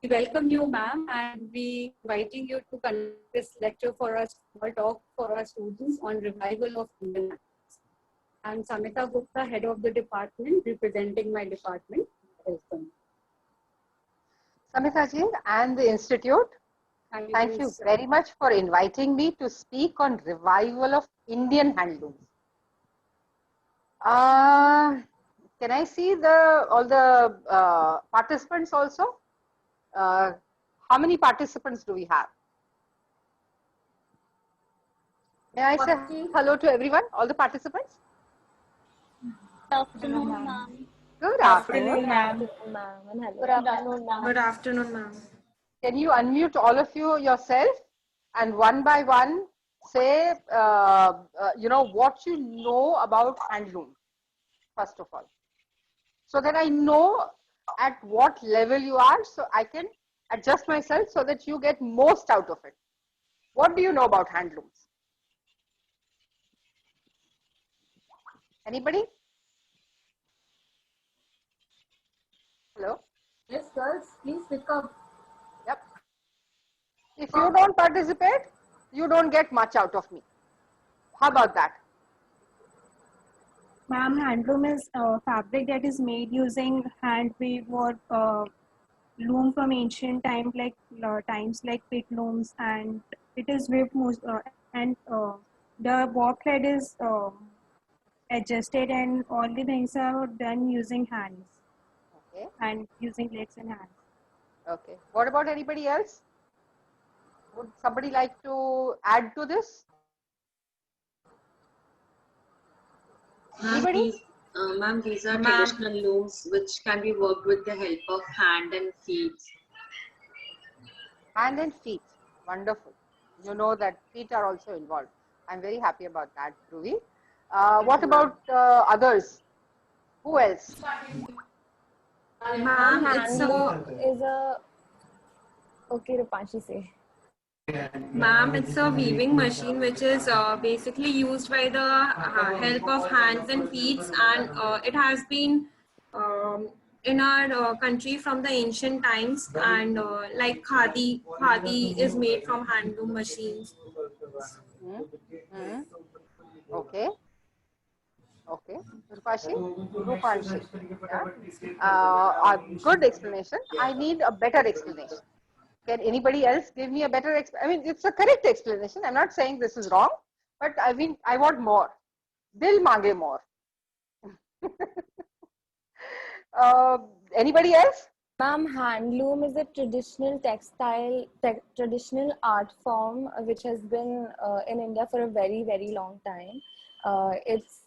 We welcome you, ma'am, and we inviting you to conduct this lecture for us, small talk for our students on revival of Indian handlooms. I'm Samita Gupta, head of the department, representing my department. Welcome. Samita ji and the institute, thank you very much for inviting me to speak on revival of Indian handlooms. Can I see all the participants also? How many participants do we have? May I say hello to everyone, all the participants? Good afternoon, ma'am. Good afternoon, ma'am. Good afternoon, ma'am. Good afternoon, ma'am. Can you unmute all of you yourself and one by one say, what you know about handloom, first of all, so that I know at what level you are, so I can adjust myself so that you get most out of it. What do you know about handlooms? Anybody? Hello? Yes, girls, please pick up. Yep. If you don't participate, you don't get much out of me. How about that? Ma'am, handloom is fabric that is made using hand weave or loom from ancient times like pit looms, and it is weaved and the warp thread is adjusted, and all the things are done using hands. Okay. And using legs and hands. Okay. What about anybody else? Would somebody like to add to this? Anybody? Ma'am, these are traditional looms which can be worked with the help of hand and feet. Hand and feet. Wonderful. You know that feet are also involved. I'm very happy about that, Dhruvi. What about others? Who else? Ma'am, okay, Rupanshi, say. Ma'am, it's a weaving machine which is basically used by the help of hands and feet, and it has been in our country from the ancient times, and like khadi is made from handloom machines. Okay. Okay. Rupanshi. Yeah. Good explanation. I need a better explanation. Can anybody else give me a better explanation? I mean, it's a correct explanation. I'm not saying this is wrong, but I mean, I want more. Dil mange more. Anybody else? Ma'am, handloom is a traditional traditional art form which has been in India for a very, very long time. It's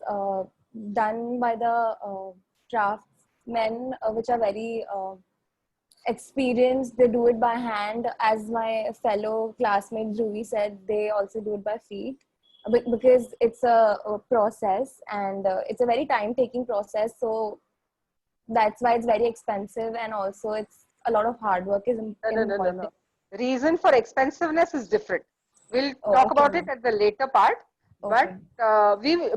done by the craftsmen which are very experienced. They do it by hand. As my fellow classmate Dhruvi said, they also do it by feet because it's a process, and it's a very time-taking process. So that's why it's very expensive, and also it's a lot of hard work is involved. No. Reason for expensiveness is different. We'll talk about it at the later part. But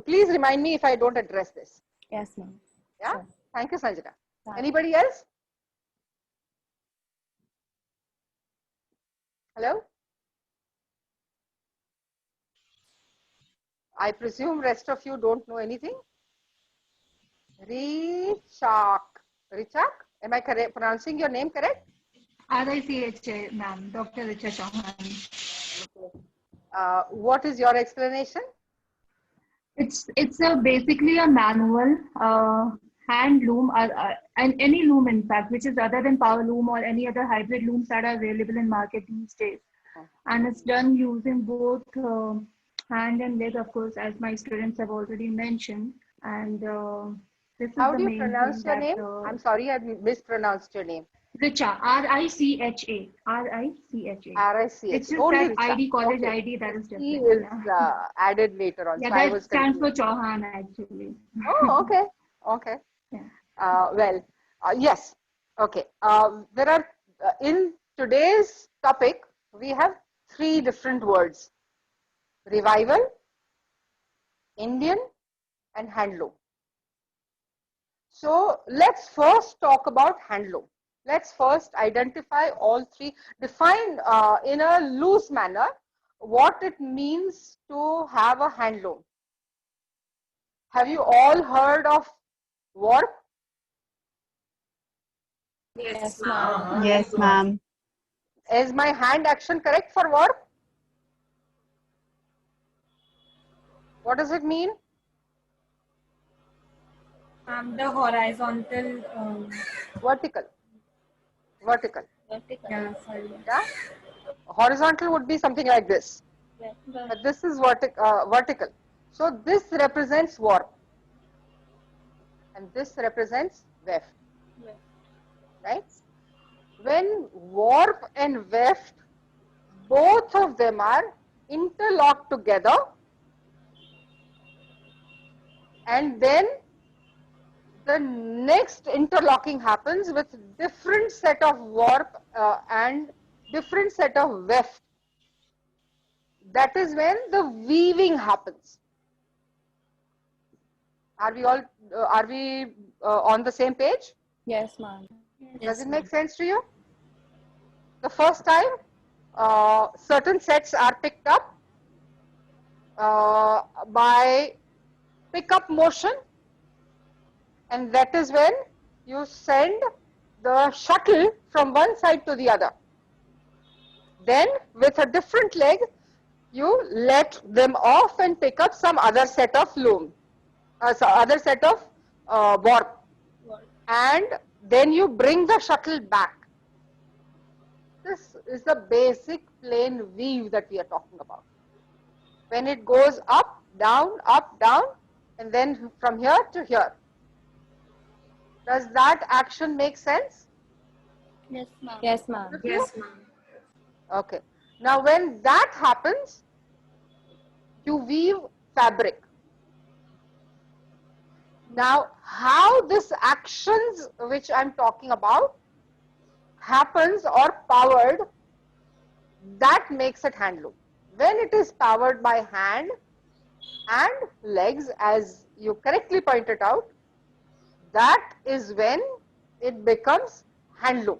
please remind me if I don't address this. Yes, ma'am. Yeah. Sure. Thank you, Sanjana. Anybody else? Hello? I presume rest of you don't know anything. Richak. Am I correct pronouncing your name correct? RICHA, ma'am, Dr. Richa Chauhan. Okay. What is your explanation? It's basically a manual hand loom, and any loom in fact, which is other than power loom or any other hybrid looms that are available in market these days. And it's done using both hand and leg, of course, as my students have already mentioned. And this is how do you pronounce your name? I'm sorry, I mispronounced your name. Richa, R-I-C-H-A. It's just only that Richa. ID, college ID, that is different. He is added later on. Yeah, so that stands for Chauhan actually. Oh, okay. Okay. Yeah. Yes. Okay. There are, in today's topic, we have 3 different words: revival, Indian, and handloom. So let's first talk about handloom. Let's first identify all three, define in a loose manner what it means to have a handloom. Have you all heard of warp? Yes, ma'am. Yes, ma'am. Is my hand action correct for warp? What does it mean? The horizontal. Vertical. Vertical. Yeah, sorry. Yeah. Horizontal would be something like this. But this is vertical. So this represents warp. And this represents weft. Right? When warp and weft, both of them are interlocked together, and then the next interlocking happens with different set of warp and different set of weft. That is when the weaving happens. Are we all on the same page? Yes, ma'am. Does it make sense to you? The first time certain sets are picked up by pick-up motion, and that is when you send the shuttle from one side to the other. Then with a different leg, you let them off and pick up some other set of loom, other set of warp, and then you bring the shuttle back. This is the basic plain weave that we are talking about. When it goes up, down, and then from here to here. Does that action make sense? Yes, ma'am. Yes, ma'am. Yes, ma'am. Okay. Now when that happens, you weave fabric. Now how this actions which I'm talking about happens or powered, that makes it handloom. When it is powered by hand and legs, as you correctly pointed out, that is when it becomes handloom.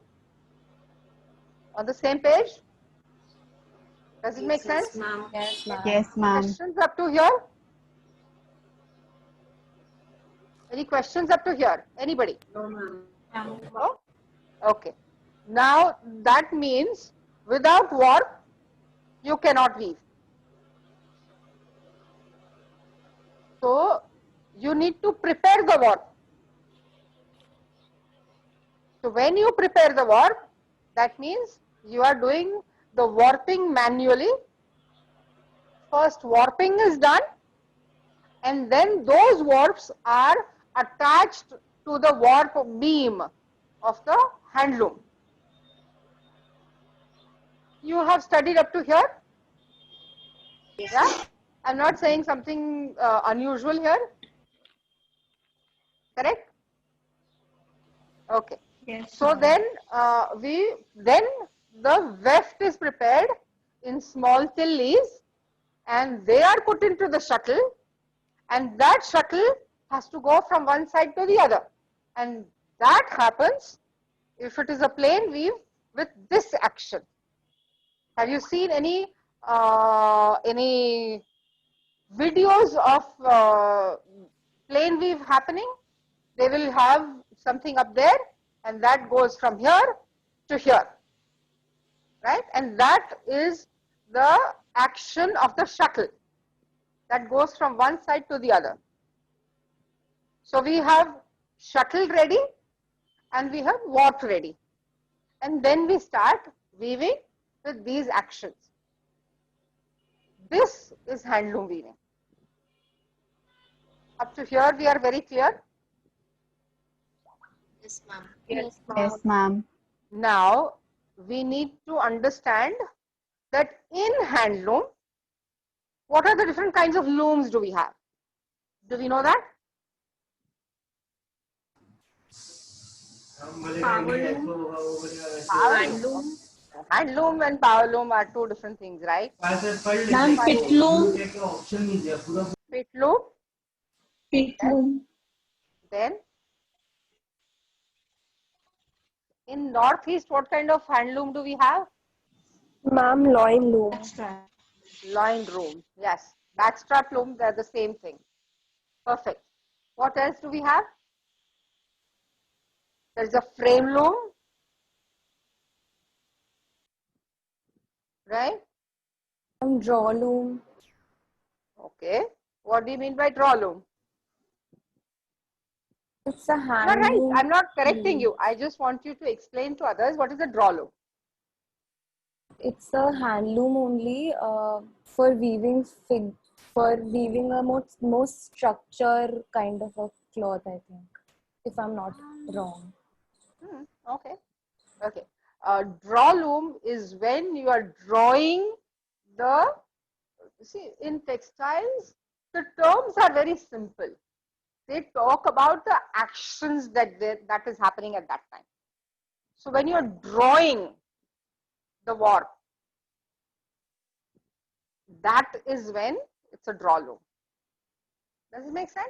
On the same page? Does it make sense? Ma'am. Yes, ma'am. Yes, ma'am. Questions up to here? Any questions up to here? Anybody? No, ma'am. No? Okay. Now that means without warp, you cannot weave. So you need to prepare the warp. So when you prepare the warp, that means you are doing the warping manually. First warping is done, and then those warps are attached to the warp beam of the handloom. You have studied up to here? Yeah? I'm not saying something unusual here. Correct? Okay. Yes. So then the weft is prepared in small tillies, and they are put into the shuttle, and that shuttle has to go from one side to the other, and that happens if it is a plain weave with this action. Have you seen any videos of plain weave happening? They will have something up there, and that goes from here to here, right? And that is the action of the shuttle that goes from one side to the other. So we have shuttle ready and we have warp ready, and then we start weaving with these actions. This is handloom weaving. Up to here we are very clear? Yes, ma'am. Yes, ma'am. Now we need to understand that in handloom, what are the different kinds of looms do we have? Do we know that? Handloom. Handloom and power loom are two different things, right? Ma'am, pit loom. Pit loom, Pit loom. then In Northeast, what kind of handloom do we have? Ma'am, loin loom. Loin loom. Yes. Backstrap loom, they're the same thing. Perfect. What else do we have? There's a frame loom. Right? Draw loom. Okay. What do you mean by draw loom? It's a No, hand right. loom. I'm not correcting you. I just want you to explain to others what is a draw loom. It's a hand loom only for weaving a more structure kind of a cloth, I think, if I'm not wrong. Okay. Okay. Draw loom is when you are drawing the, see, in textiles, the terms are very simple. They talk about the actions that is happening at that time. So when you're drawing the warp, that is when it's a draw loom. Does it make sense?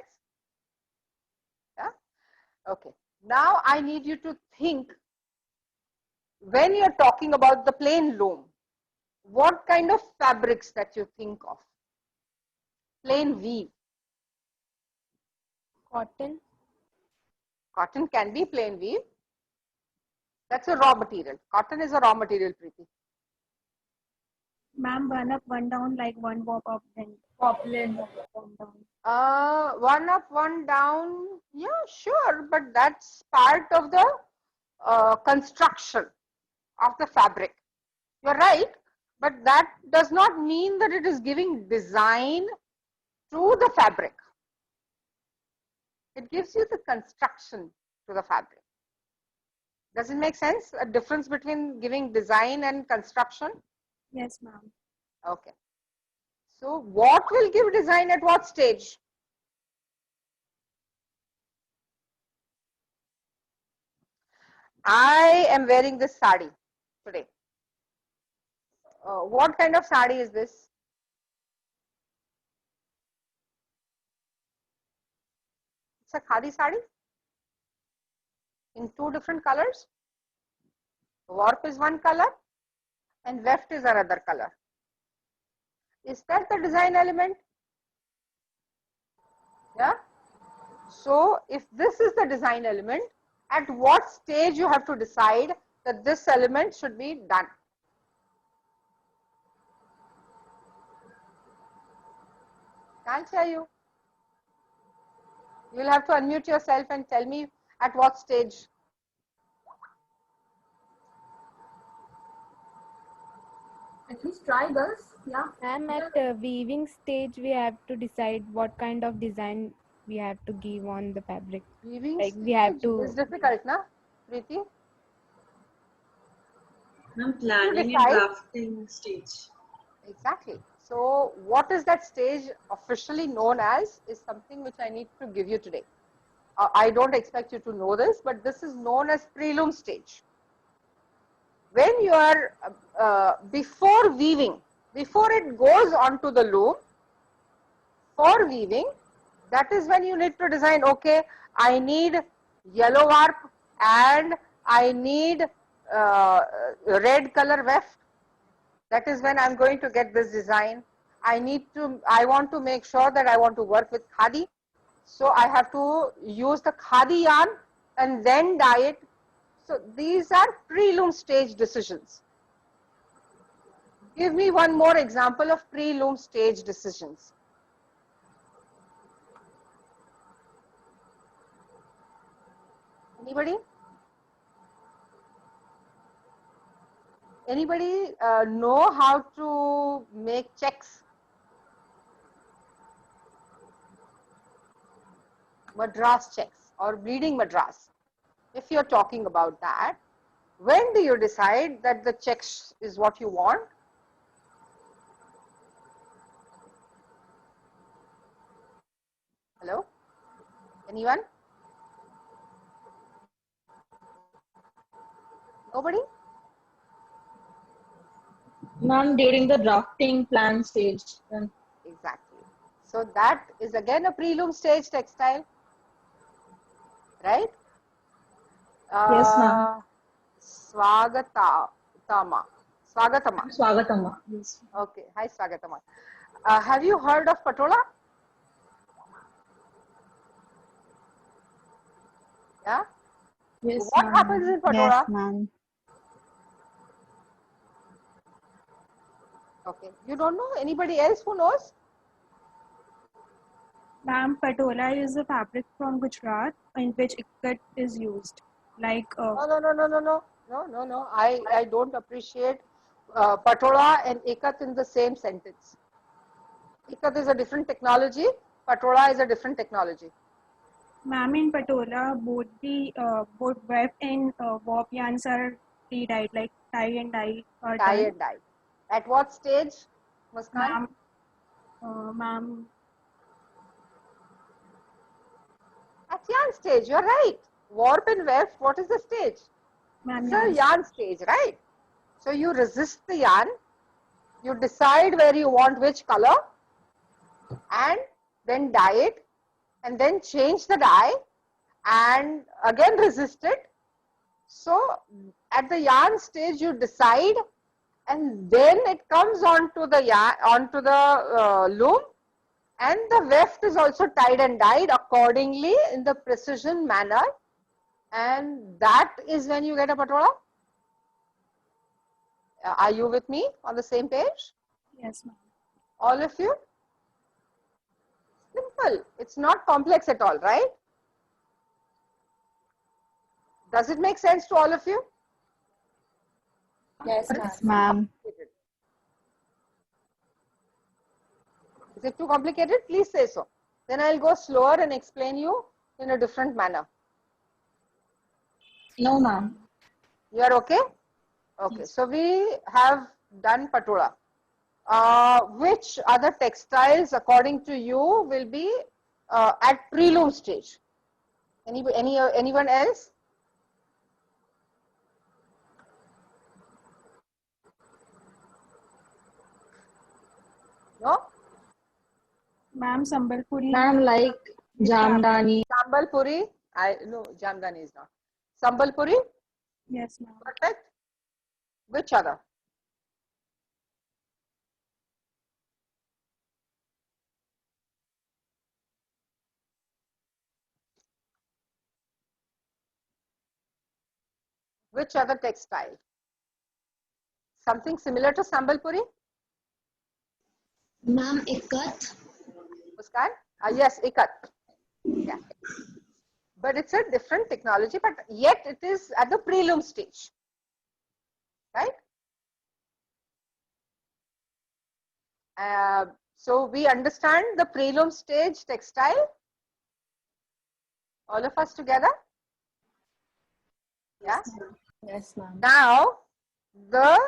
Yeah. Okay. Now I need you to think, when you're talking about the plain loom, what kind of fabrics that you think of? Plain weave. Cotton. Cotton can be plain weave. That's a raw material. Cotton is a raw material, Preeti. Ma'am, one up, one down, like one warp up, then Poplin. one down. One up, one down. Yeah, sure, but that's part of the construction of the fabric. You're right, but that does not mean that it is giving design to the fabric. It gives you the construction to the fabric. Does it make sense? A difference between giving design and construction? Yes, ma'am. Okay. So what will give design at what stage? I am wearing this sari today. What kind of sari is this? It's a khadi sari in two different colors. Warp is one color and weft is another color. Is that the design element? Yeah. So if this is the design element, at what stage you have to decide that this element should be done? Can't tell you. You will have to unmute yourself and tell me at what stage. At least try this. Yeah. Ma'am, at weaving stage, we have to decide what kind of design we have to give on the fabric. Weaving Like we have to. is difficult, na, Preeti? I'm planning and decide. drafting stage. Exactly. So what is that stage officially known as is something which I need to give you today. I don't expect you to know this, but this is known as pre-loom stage. When you are before weaving, before it goes onto the loom, for weaving, that is when you need to design, okay, I need yellow warp and I need red color weft. That is when I'm going to get this design. I want to make sure that I want to work with khadi. So I have to use the khadi yarn and then dye it. So these are pre-loom stage decisions. Give me one more example of pre-loom stage decisions. Anybody? Anybody know how to make checks? Madras checks or bleeding madras. If you're talking about that, when do you decide that the checks is what you want? Hello? Anyone? Nobody? Ma'am, during the drafting plan stage. Then. Exactly. So that is again a pre-loom stage textile, right? Yes, ma'am. Swagatama. Swagatama. Swagatama. Yes. Okay. Hi, Swagatama. Have you heard of patola? Yeah. Yes, What ma'am. happens in patola? Yes, ma'am. Okay. You don't know? Anybody else who knows? Ma'am, patola is a fabric from Gujarat in which ikat is used. Like, No. I don't appreciate patola and ikat in the same sentence. Ikat is a different technology. Patola is a different technology. ma'am, in patola, both weft and warp yarns are pre-dyed, like tie and dye are Tie done. and dye. At what stage, Muskan? Ma'am, At yarn stage, you're right. Warp and weft, what is the stage? ma'am, It's a yarn stage, right? So you resist the yarn, you decide where you want which color, and then dye it, and then change the dye, and again resist it. So at the yarn stage, you decide, and then it comes onto the yarn, onto the loom, and the weft is also tied and dyed accordingly in the precision manner, and that is when you get a patola. Are you with me on the same page? yes, ma'am. All of you? Simple. It's not complex at all, right? Does it make sense to all of you? Yes, Yes, ma'am. Is it too complicated? Please say so. Then I'll go slower and explain you in a different manner. No, ma'am. You are okay? Okay. Yes. So we have done patola. Which other textiles, according to you, will be at pre-loom stage? Anyone else? No? Ma'am, Sambalpuri. Ma'am, like Jamdani. Sambalpuri? No, Jamdani is not. Sambalpuri? Yes, ma'am. Perfect. Which other? Which other textile? Something similar to Sambalpuri? Ma'am, ikat. Muskan? Yes, ikat. Yeah. But it's a different technology, but yet it is at the pre-loom stage. Right? So we understand the pre-loom stage textile? All of us together? Yeah? Yes, ma'am. Now, the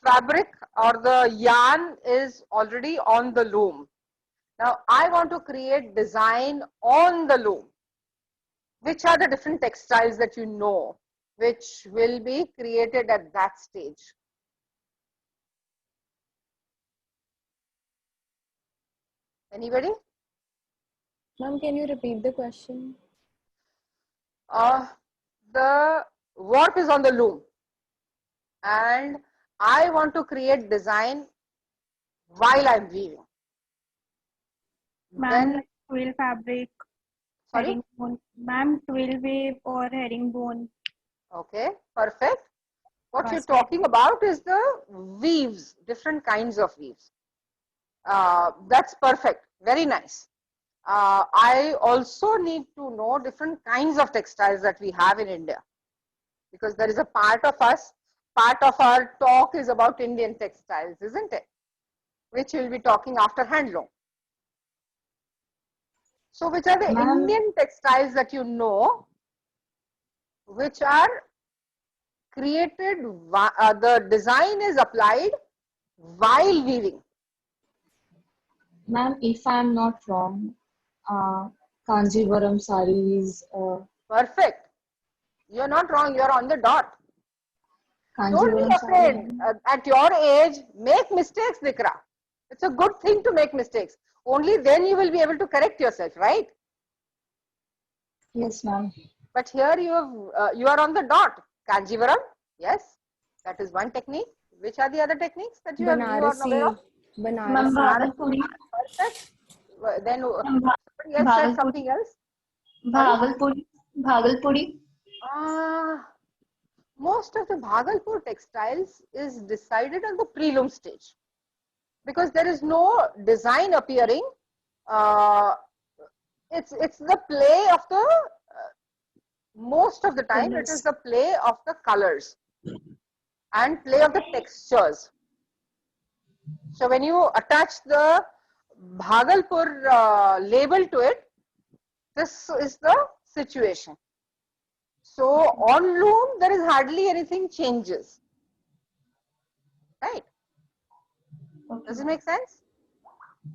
fabric or the yarn is already on the loom. Now, I want to create design on the loom. Which are the different textiles that you know, which will be created at that stage? Anybody? Ma'am, can you repeat the question? The warp is on the loom, and I want to create design while I'm weaving. Ma'am, Then, like twill fabric, sorry? herringbone. Ma'am, twill wave or herringbone. Okay, perfect. What you're Basket. talking about is the weaves, different kinds of weaves. That's perfect. Very nice. I also need to know different kinds of textiles that we have in India, because there is a part of our talk is about Indian textiles, isn't it? Which we'll be talking after handloom. So which are the Indian textiles that you know, which are created, the design is applied while weaving? Ma'am, if I'm not wrong, Kanjivaram sarees. Perfect. You're not wrong. You're on the dot. Don't be Kanjivaram afraid. saree. At your age, make mistakes, Dikra. It's a good thing to make mistakes. Only then you will be able to correct yourself, right? Yes, ma'am. But here you are on the dot. Kanjivaram, Yes, that is one technique. Which are the other techniques that you are aware of? Ma'am, Banarasi. Bhagalpuri. Perfect. Then Ma'am, somebody else said something else. Sorry? Bhagalpuri. Bhagalpuri. Most of the Bhagalpur textiles is decided on the preloom stage because there is no design appearing. It's the play of the most of the time it is the play of the colors and play of the textures. So when you attach the Bhagalpur label to it, this is the situation. So on loom, there is hardly anything changes, right? Okay. Does it make sense?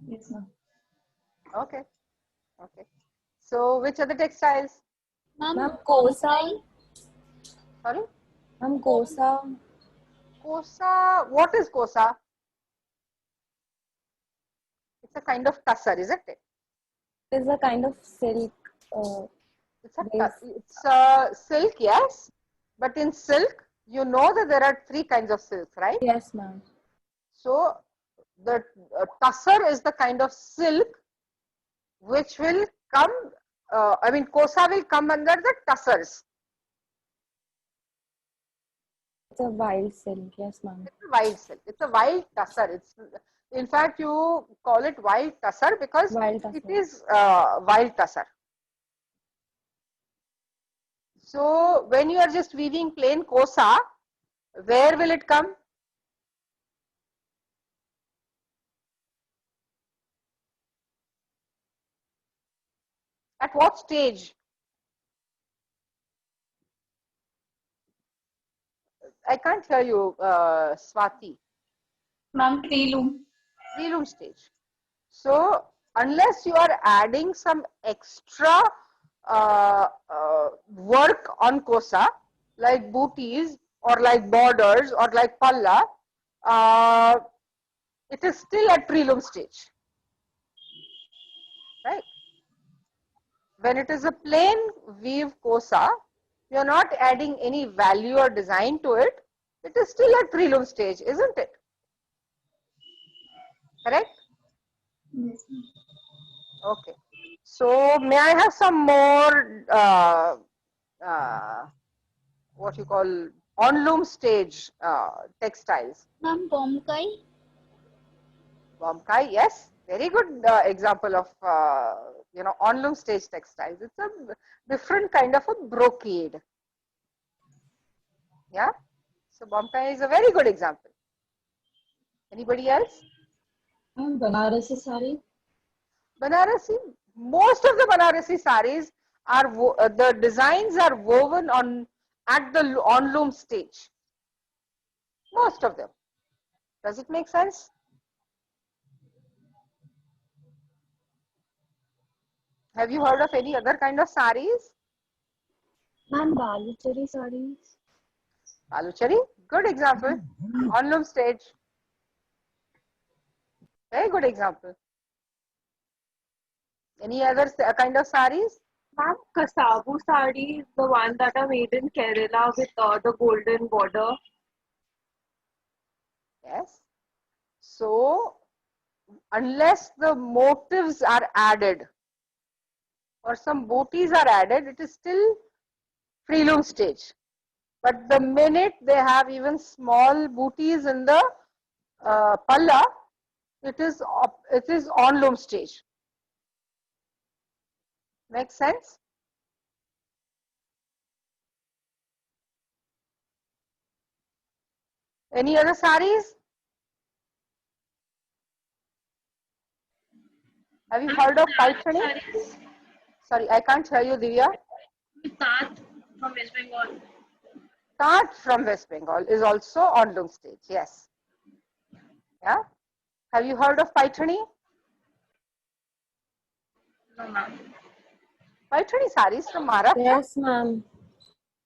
Yes, ma'am. Okay. Okay. So which are the textiles? Ma'am, Kosa. Sorry? Ma'am, Kosa. Kosa. What is Kosa? It's a kind of tussar, isn't it? It's a kind of silk. It's a silk, yes. But in silk, you know that there are three kinds of silks, right? Yes, ma'am. So the tussar is the kind of silk which will come, Kosa will come under the tussars. It's a wild silk, yes, ma'am. It's a wild silk. It's a wild tussar. It's, in fact, you call it wild tussar because it is wild tussar. So when you are just weaving plain Kosa, where will it come? At what stage? I can't hear you, Swati. Ma'am, preloom. Preloom stage. So unless you are adding some extra work on Kosa, like booties or like borders or like palla, it is still at preloom stage, right? When it is a plain weave Kosa, you are not adding any value or design to it. It is still at preloom stage, isn't it? Correct? Yes, ma'am. Okay. So may I have some more what you call on loom stage textiles? Ma'am, Bomkai. Bomkai, yes, very good example of on loom stage textiles. It's a different kind of a brocade. Yeah. So Bomkai is a very good example. Anybody else? Banarasi sari. Banarasi, most of the Banarasi saris are the designs are woven at the on loom stage. Most of them. Does it make sense? Have you heard of any other kind of saris? Ma'am, Baluchari sarees. Baluchari, good example. On loom stage. Very good example. Any other kind of saris? Ma'am, Kasavu sari is the one that are made in Kerala with the golden border. Yes. So, unless the motifs are added or some booties are added, it is still preloom stage. But the minute they have even small booties in the palla, it is on loom stage. Makes sense? Any other saris? Have you heard of Paithani? Sorry, I can't hear you, Divya. Tat from West Bengal. Tat from West Bengal is also on loom stage. Yes. Yeah. Have you heard of Paithani? No, ma'am. Paithani saris from Maharashtra? Yes, ma'am.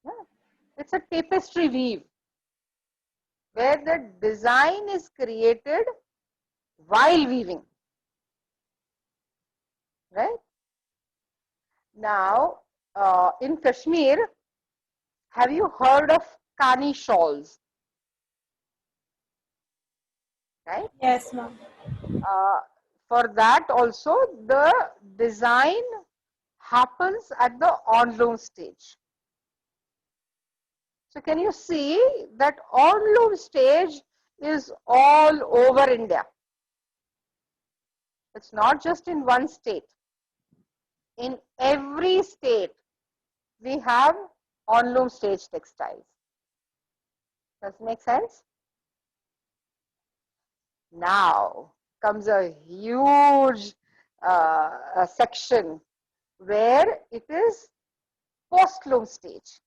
Yeah. It's a tapestry weave where the design is created while weaving. Right? Now, in Kashmir, have you heard of Afghani shawls. Right? Yes, ma'am. For that also, the design happens at the on-loom stage. So can you see that on-loom stage is all over India? It's not just in one state. In every state, we have on-loom stage textiles. Does it make sense? Now comes a huge section where it is post-loom stage.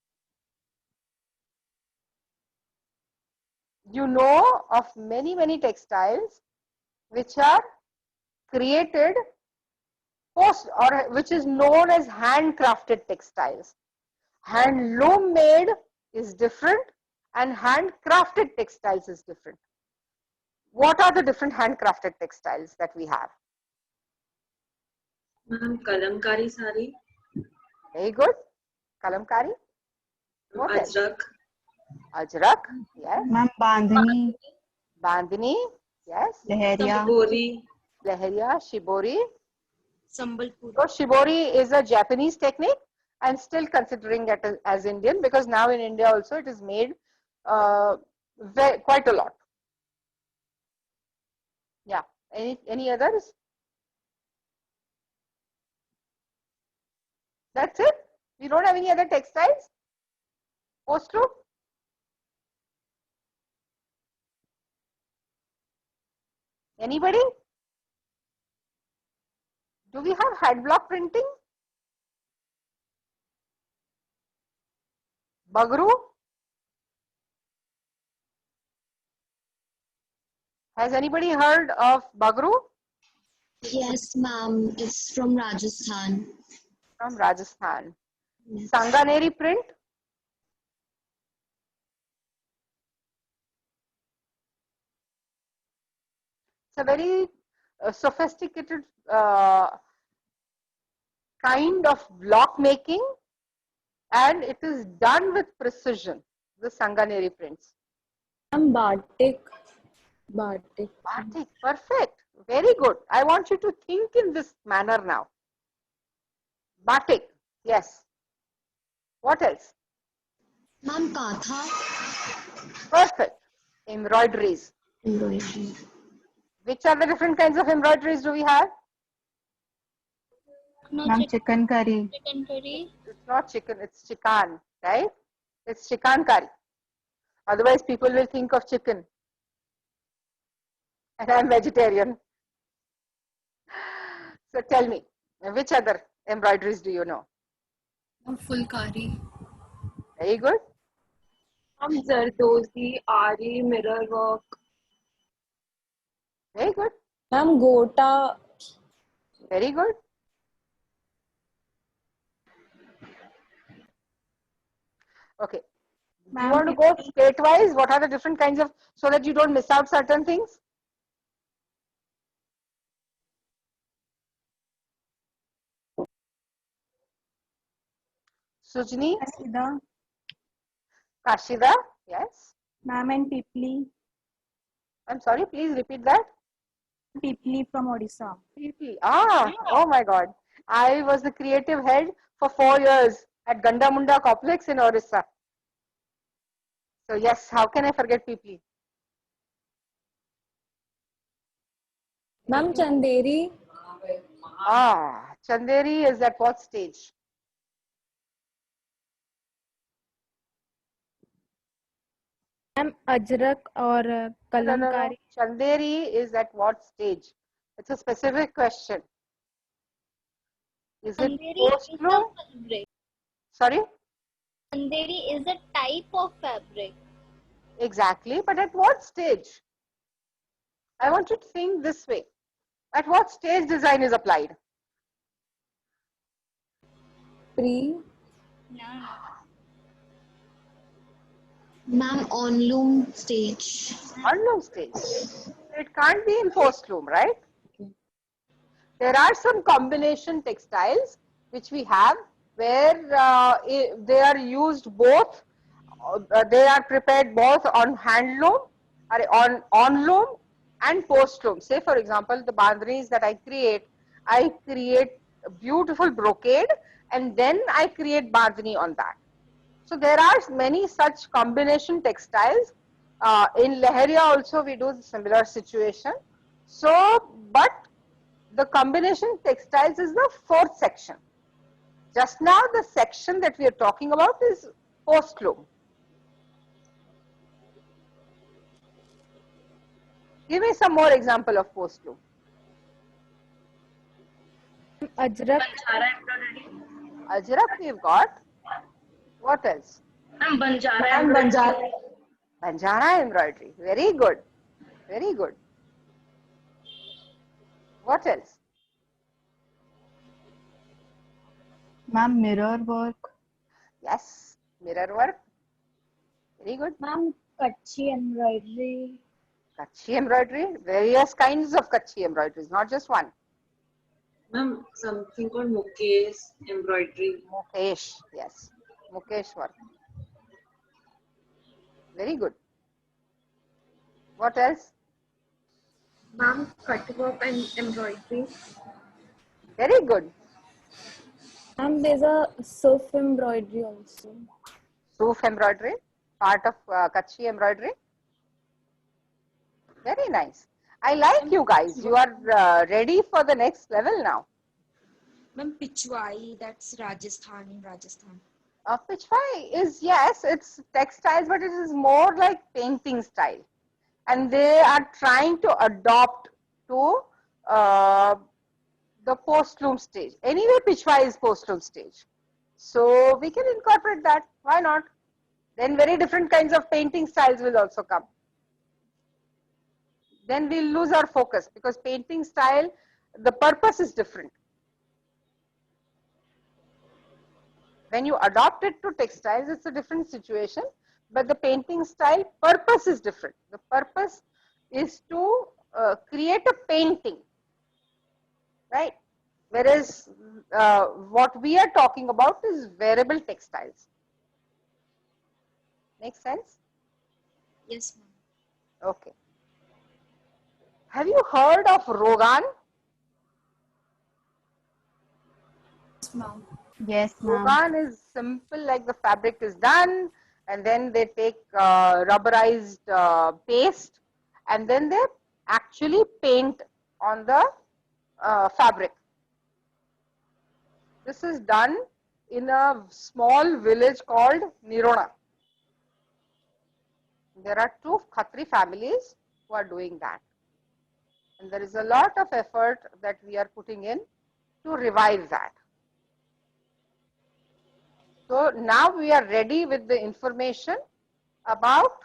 You know of many textiles which are created post, or which is known as handcrafted textiles. Handloom made is different and handcrafted textiles is different. What are the different handcrafted textiles that we have? Ma'am, kalamkari sari. Very good. Kalamkari. What else? Ajrak. Ajrak. Yes. Ma'am, Bandhani, Bandhani. Yes. Leheria. Shibori. Leheria, Shibori. Sambalpuri. So Shibori is a Japanese technique. I'm still considering it as Indian because now in India also it is made quite a lot. Yeah. Any others? That's it? We don't have any other textiles? Post-loom? Anybody? Do we have head block printing? Bagru? Has anybody heard of Bagru? Yes, ma'am. It's from Rajasthan. From Rajasthan. Yes. Sanganeri print? It's a very sophisticated kind of block making, and it is done with precision, the Sanganeri prints. Batik. Batik, perfect. Very good. I want you to think in this manner now. Batik, yes. What else? Ma'am, Katha. Perfect. Embroideries. Embroidery. Which are the different kinds of embroideries do we have? Ma'am, chicken curry. Chicken curry. It's not chicken, it's chikan, right? It's chikan curry. Otherwise, people will think of chicken. And I'm vegetarian. So tell me, which other embroideries do you know? Fulkari. Very good. Zardozi, Ari, mirror work. Very good. Ma'am, Gota. Very good. Okay. Do you want to go state-wise? What are the different kinds of, so that you don't miss out certain things? Sujni? Kashida. Kashida, yes. Ma'am, and Pipli. I'm sorry, please repeat that. Pipli from Odisha. Pipli. Ah, oh my God. I was the creative head for 4 years at Gandamunda complex in Orissa. So yes, how can I forget Pipli? Ma'am, Chanderi. Ah, Chanderi is at what stage? Ma'am, Ajrak or Kalamkari. No. Chanderi is at what stage? It's a specific question. Is it post-loom? Sorry? Chanderi is a type of fabric. Exactly, but at what stage? I want you to think this way. At what stage design is applied? Pre. Ma'am, on loom stage. On loom stage. It can't be in post loom, right? There are some combination textiles which we have where they are used both they are prepared both on hand loom, or on loom and post loom. Say for example, the bandhanis that I create a beautiful brocade and then I create bandhani on that. So there are many such combination textiles. In Leheria also we do the similar situation. So, but the combination textiles is the fourth section. Just now the section that we are talking about is post loom. Give me some more example of post loom. Ajrak. Ajrak we've got. What else? Banjara. Banjara embroidery. Very good. Very good. What else? Ma'am, mirror work. Yes, mirror work. Very good. Ma'am, Kutchi embroidery. Kutchi embroidery. Various kinds of Kutchi embroideries, not just one. Ma'am, something called Mukesh embroidery. Mukesh, yes. Mukesh work. Very good. What else? Ma'am, cutwork and embroidery. Very good. And there's a surf embroidery also. Soof embroidery, part of Kutchi embroidery. Very nice. I like you guys. You are ready for the next level now. Ma'am, Pichwai, that's Rajasthan in Rajasthan. Pichwai is, yes, it's textiles, but it is more like painting style. And they are trying to adopt to the post-loom stage. Anyway, Pichwai is post-loom stage. So we can incorporate that. Why not? Then very different kinds of painting styles will also come. Then we'll lose our focus because painting style, the purpose is different. When you adopt it to textiles, it's a different situation, but the painting style purpose is different. The purpose is to create a painting, right? Whereas what we are talking about is wearable textiles. Make sense? Yes, ma'am. Okay. Have you heard of Rogan? Yes, ma'am. Yes, ma'am. Rogan is simple, like the fabric is done and then they take rubberized paste and then they actually paint on the fabric. This is done in a small village called Nirona. There are 2 Khatri families who are doing that. And there is a lot of effort that we are putting in to revive that. So now we are ready with the information about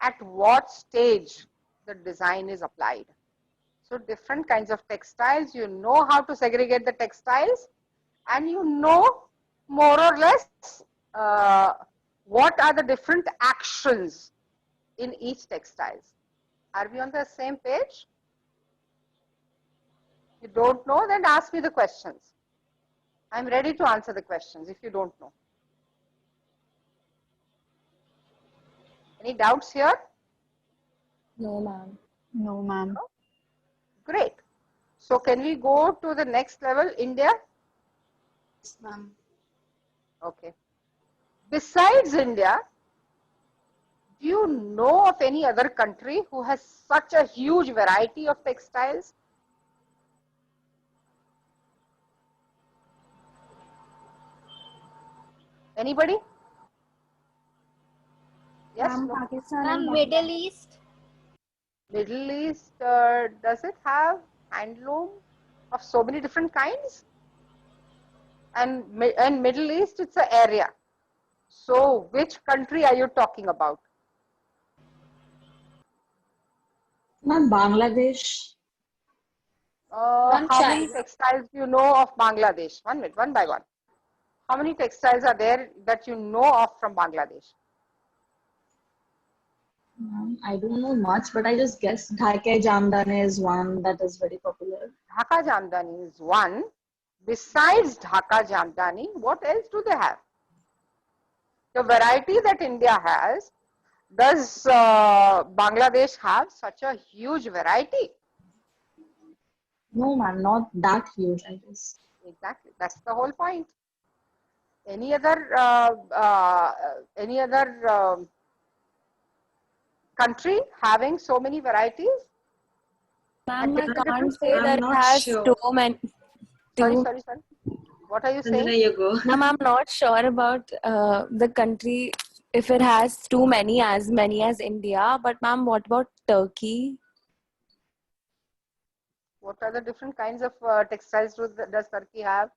at what stage the design is applied. So different kinds of textiles, you know how to segregate the textiles and you know more or less what are the different actions in each textiles. Are we on the same page? If you don't know, then ask me the questions. I'm ready to answer the questions if you don't know. Any doubts here? No, ma'am. No, ma'am. Great. So can we go to the next level, India? Yes, ma'am. Okay. Besides India, do you know of any other country who has such a huge variety of textiles? Anybody? Yes. Ma'am, No? Pakistan Ma'am, and Middle East. Middle East, does it have handloom of so many different kinds? And Middle East, it's an area. So which country are you talking about? Ma'am, Bangladesh. How many textiles do you know of Bangladesh? 1 minute, one by one. How many textiles are there that you know of from Bangladesh? I don't know much, but I just guess Dhaka Jamdani is one that is very popular. Dhaka Jamdani is one. Besides Dhaka Jamdani, what else do they have? the variety that India has, does Bangladesh have such a huge variety? No, ma'am, not that huge, I guess. Exactly, that's the whole point. Any other country having so many varieties? Ma'am, I Different can't say I'm that it not has sure. too many. Sorry. What are you saying? Sanjana, you go. Ma'am, I'm not sure about the country if it has too many, as many as India. But ma'am, what about Turkey? What are the different kinds of textiles does Turkey have?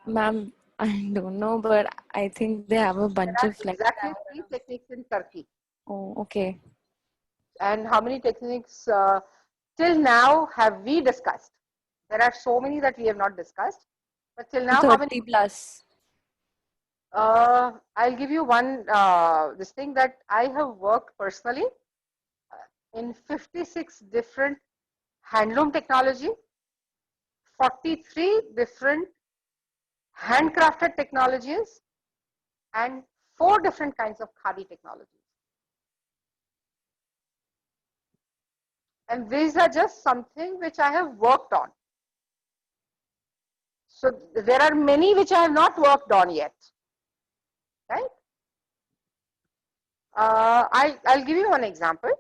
Ma'am, I don't know, but I think they have a bunch There are of like. exactly 3 techniques in Turkey. Oh, okay. And how many techniques till now have we discussed? There are so many that we have not discussed. But till now, how many? 30 plus. I'll give you one, this thing that I have worked personally in 56 different handloom technology, 43 different handcrafted technologies, and 4 different kinds of khadi technologies. And these are just something which I have worked on. So there are many which I have not worked on yet, right? I'll give you one example.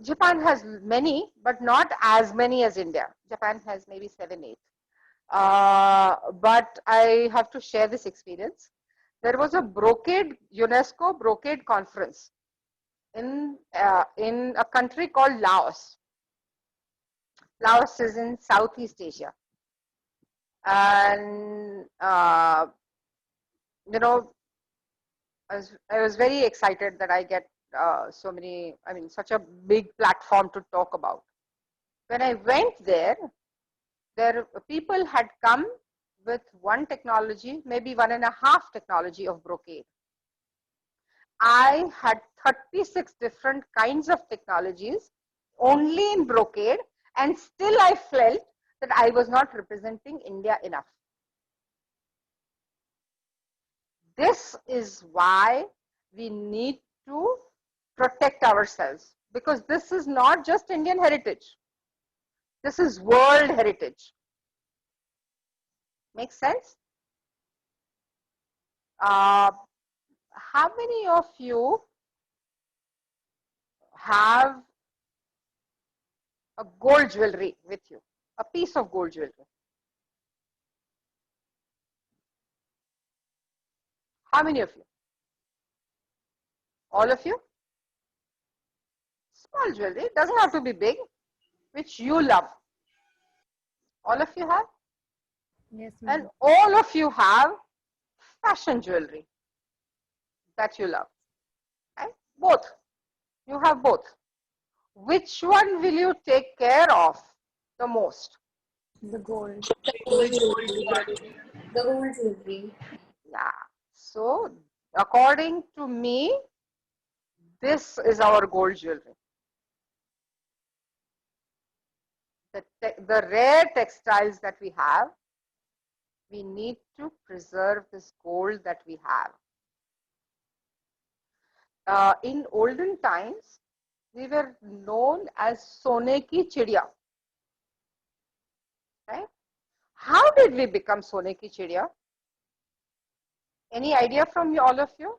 Japan has many, but not as many as India. Japan has maybe 7, 8. But I have to share this experience. There was a UNESCO brocade conference in a country called Laos. Laos is in Southeast Asia. And, you know, I was very excited that I get such a big platform to talk about. When I went there, people had come with one technology, maybe 1.5 technology of brocade. I had 36 different kinds of technologies only in brocade, and still I felt that I was not representing India enough. This is why we need to protect ourselves, because this is not just Indian heritage. This is world heritage. Makes sense? How many of you have a gold jewelry with you? A piece of gold jewelry? How many of you? All of you? Small jewelry, it doesn't have to be big, which you love. All of you have? Yes, ma'am. And all of you have fashion jewelry that you love. Right? Both. You have both. Which one will you take care of the most? The gold. The gold jewelry. The gold jewelry. Yeah. So, according to me, this is our gold jewelry. The rare textiles that we have, we need to preserve this gold that we have. In olden times, we were known as Sone ki Chidiya. Right? How did we become Sone ki Chidiya? Any idea from all of you?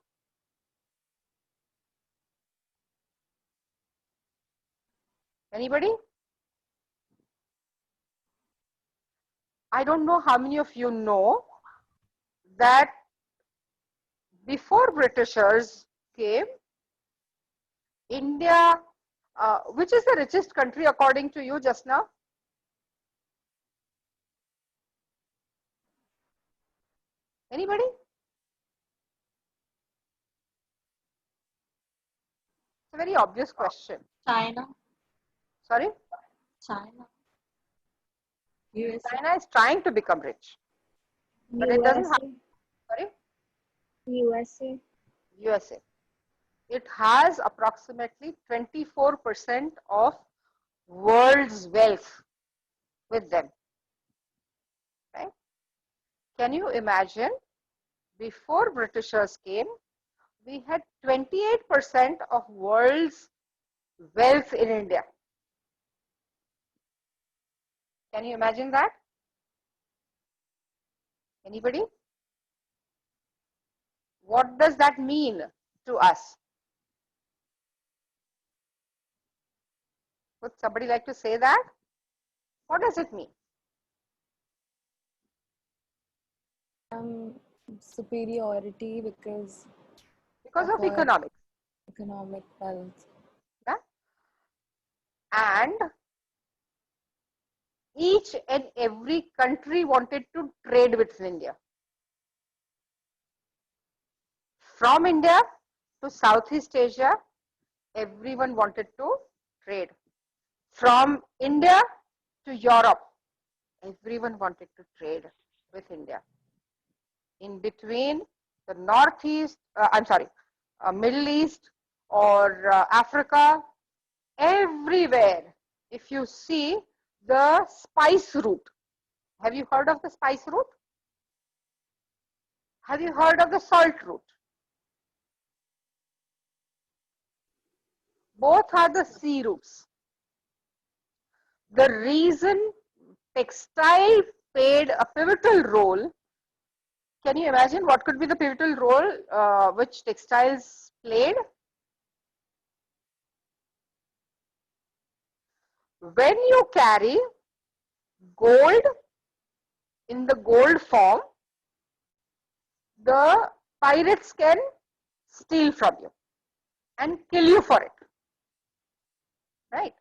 Anybody? I don't know how many of you know that before Britishers came, India, which is the richest country according to you just now? Anybody? It's a very obvious question. China. Sorry? China. China is trying to become rich, but it doesn't have. Sorry? USA. USA. It has approximately 24% of world's wealth with them. Right? Can you imagine before Britishers came, we had 28% of world's wealth in India. Can you imagine that? Anybody? What does that mean to us? Would somebody like to say that? What does it mean? Superiority because of our economics. Economic wealth. Yeah? And each and every country wanted to trade with India. From India to Southeast Asia, everyone wanted to trade. From India to Europe, everyone wanted to trade with India. In between the Northeast, Middle East or Africa, everywhere, if you see the spice route. Have you heard of the spice route? Have you heard of the salt route? Both are the sea routes. The reason textile played a pivotal role, can you imagine what could be the pivotal role which textiles played? When you carry gold in the gold form, the pirates can steal from you and kill you for it, right?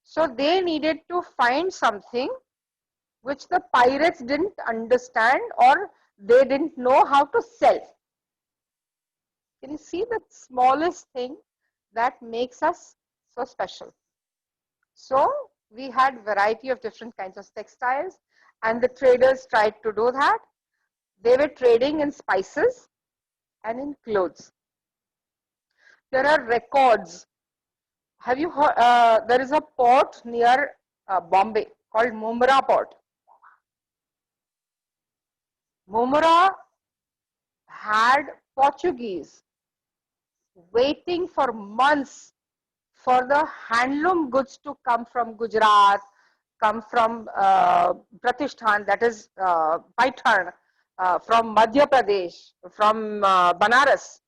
So they needed to find something which the pirates didn't understand or they didn't know how to sell. Can you see the smallest thing that makes us so special? So we had variety of different kinds of textiles and the traders tried to do that. They were trading in spices and in clothes. There are records. Have you heard, there is a port near Bombay called Mumra Port. Mumra had Portuguese waiting for months for the handloom goods to come from Gujarat, come from Pratishthan, that is Paithan, from Madhya Pradesh, from Banaras,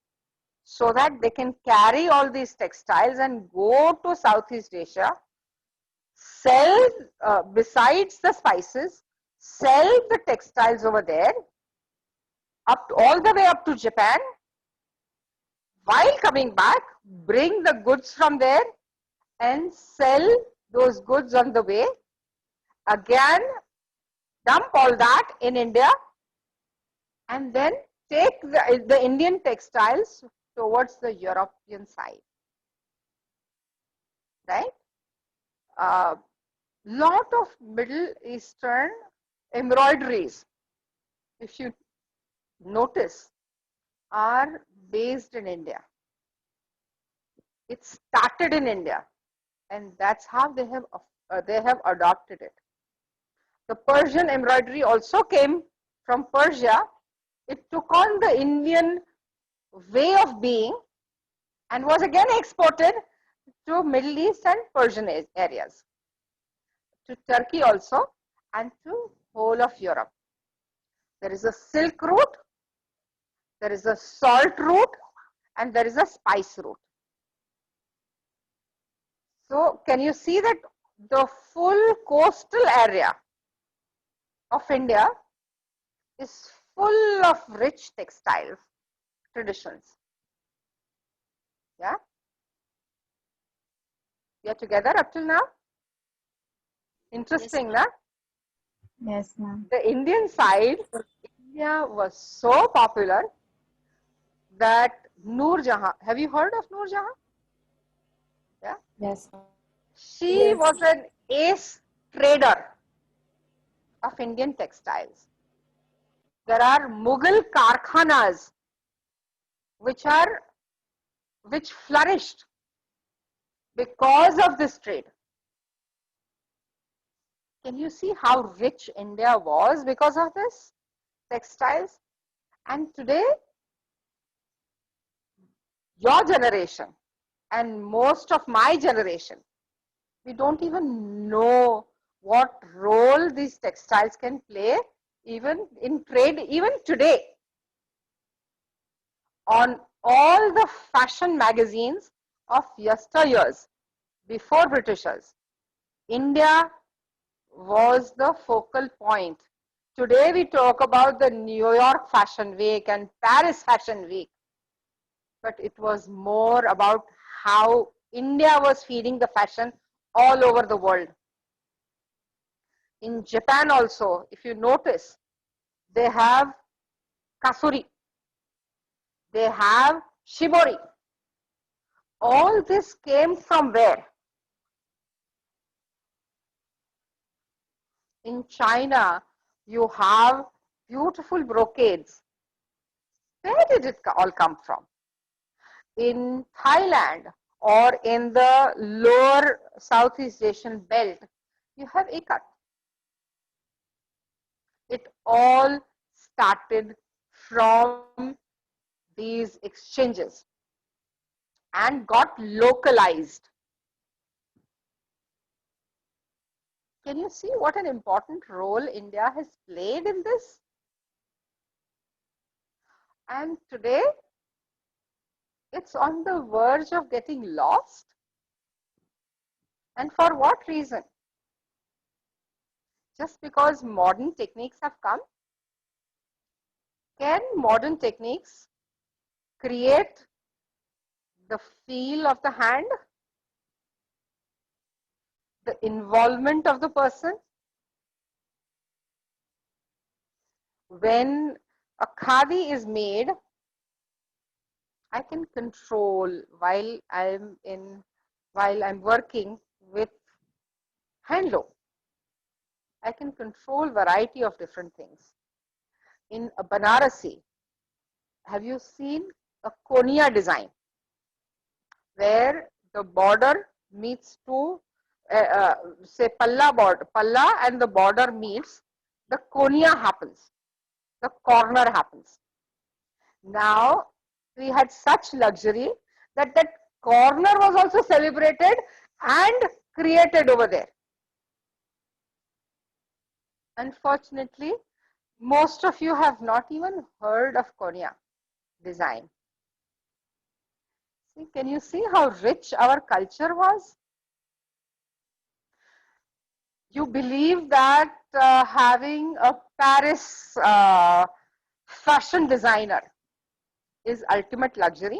so that they can carry all these textiles and go to Southeast Asia, sell besides the spices, sell the textiles over there, all the way up to Japan. While coming back, bring the goods from there and sell those goods on the way. Again, dump all that in India and then take the Indian textiles towards the European side, right? Lot of Middle Eastern embroideries, if you notice, are based in India. It started in India and that's how they have adopted it. The Persian embroidery also came from Persia. It took on the Indian way of being and was again exported to Middle East and Persian areas, to Turkey also and to whole of Europe. There is a silk route, there is a salt route and there is a spice route. So can you see that the full coastal area of India is full of rich textile traditions? Yeah? We are together up till now? Interesting, Yes, na? Yes, ma'am. The Indian side, India was so popular that Noor Jahan, have you heard of Noor Jahan? Yeah? Yes. She Yes. was an ace trader of Indian textiles. There are Mughal karkhanas which flourished because of this trade. Can you see how rich India was because of this textiles? And today, your generation and most of my generation, we don't even know what role these textiles can play even in trade, even today. On all the fashion magazines of yesteryears, before Britishers, India was the focal point. Today we talk about the New York Fashion Week and Paris Fashion Week, but it was more about how India was feeding the fashion all over the world. In Japan also, if you notice, they have kasuri, they have shibori. All this came from where? In China, you have beautiful brocades. Where did it all come from? In Thailand or in the lower Southeast Asian belt, you have ikat. It all started from these exchanges and got localized. Can you see what an important role India has played in this? And today, it's on the verge of getting lost. And for what reason? Just because modern techniques have come? Can modern techniques create the feel of the hand, the involvement of the person? When a khadi is made, I can control while I'm working with handloom. I can control variety of different things. In a Banarasi, have you seen a konia design where the border meets to say palla and the border meets, the konia happens, the corner happens. Now we had such luxury that that corner was also celebrated and created over there. Unfortunately, most of you have not even heard of konia design. See, can you see how rich our culture was? You believe that having a Paris fashion designer is ultimate luxury?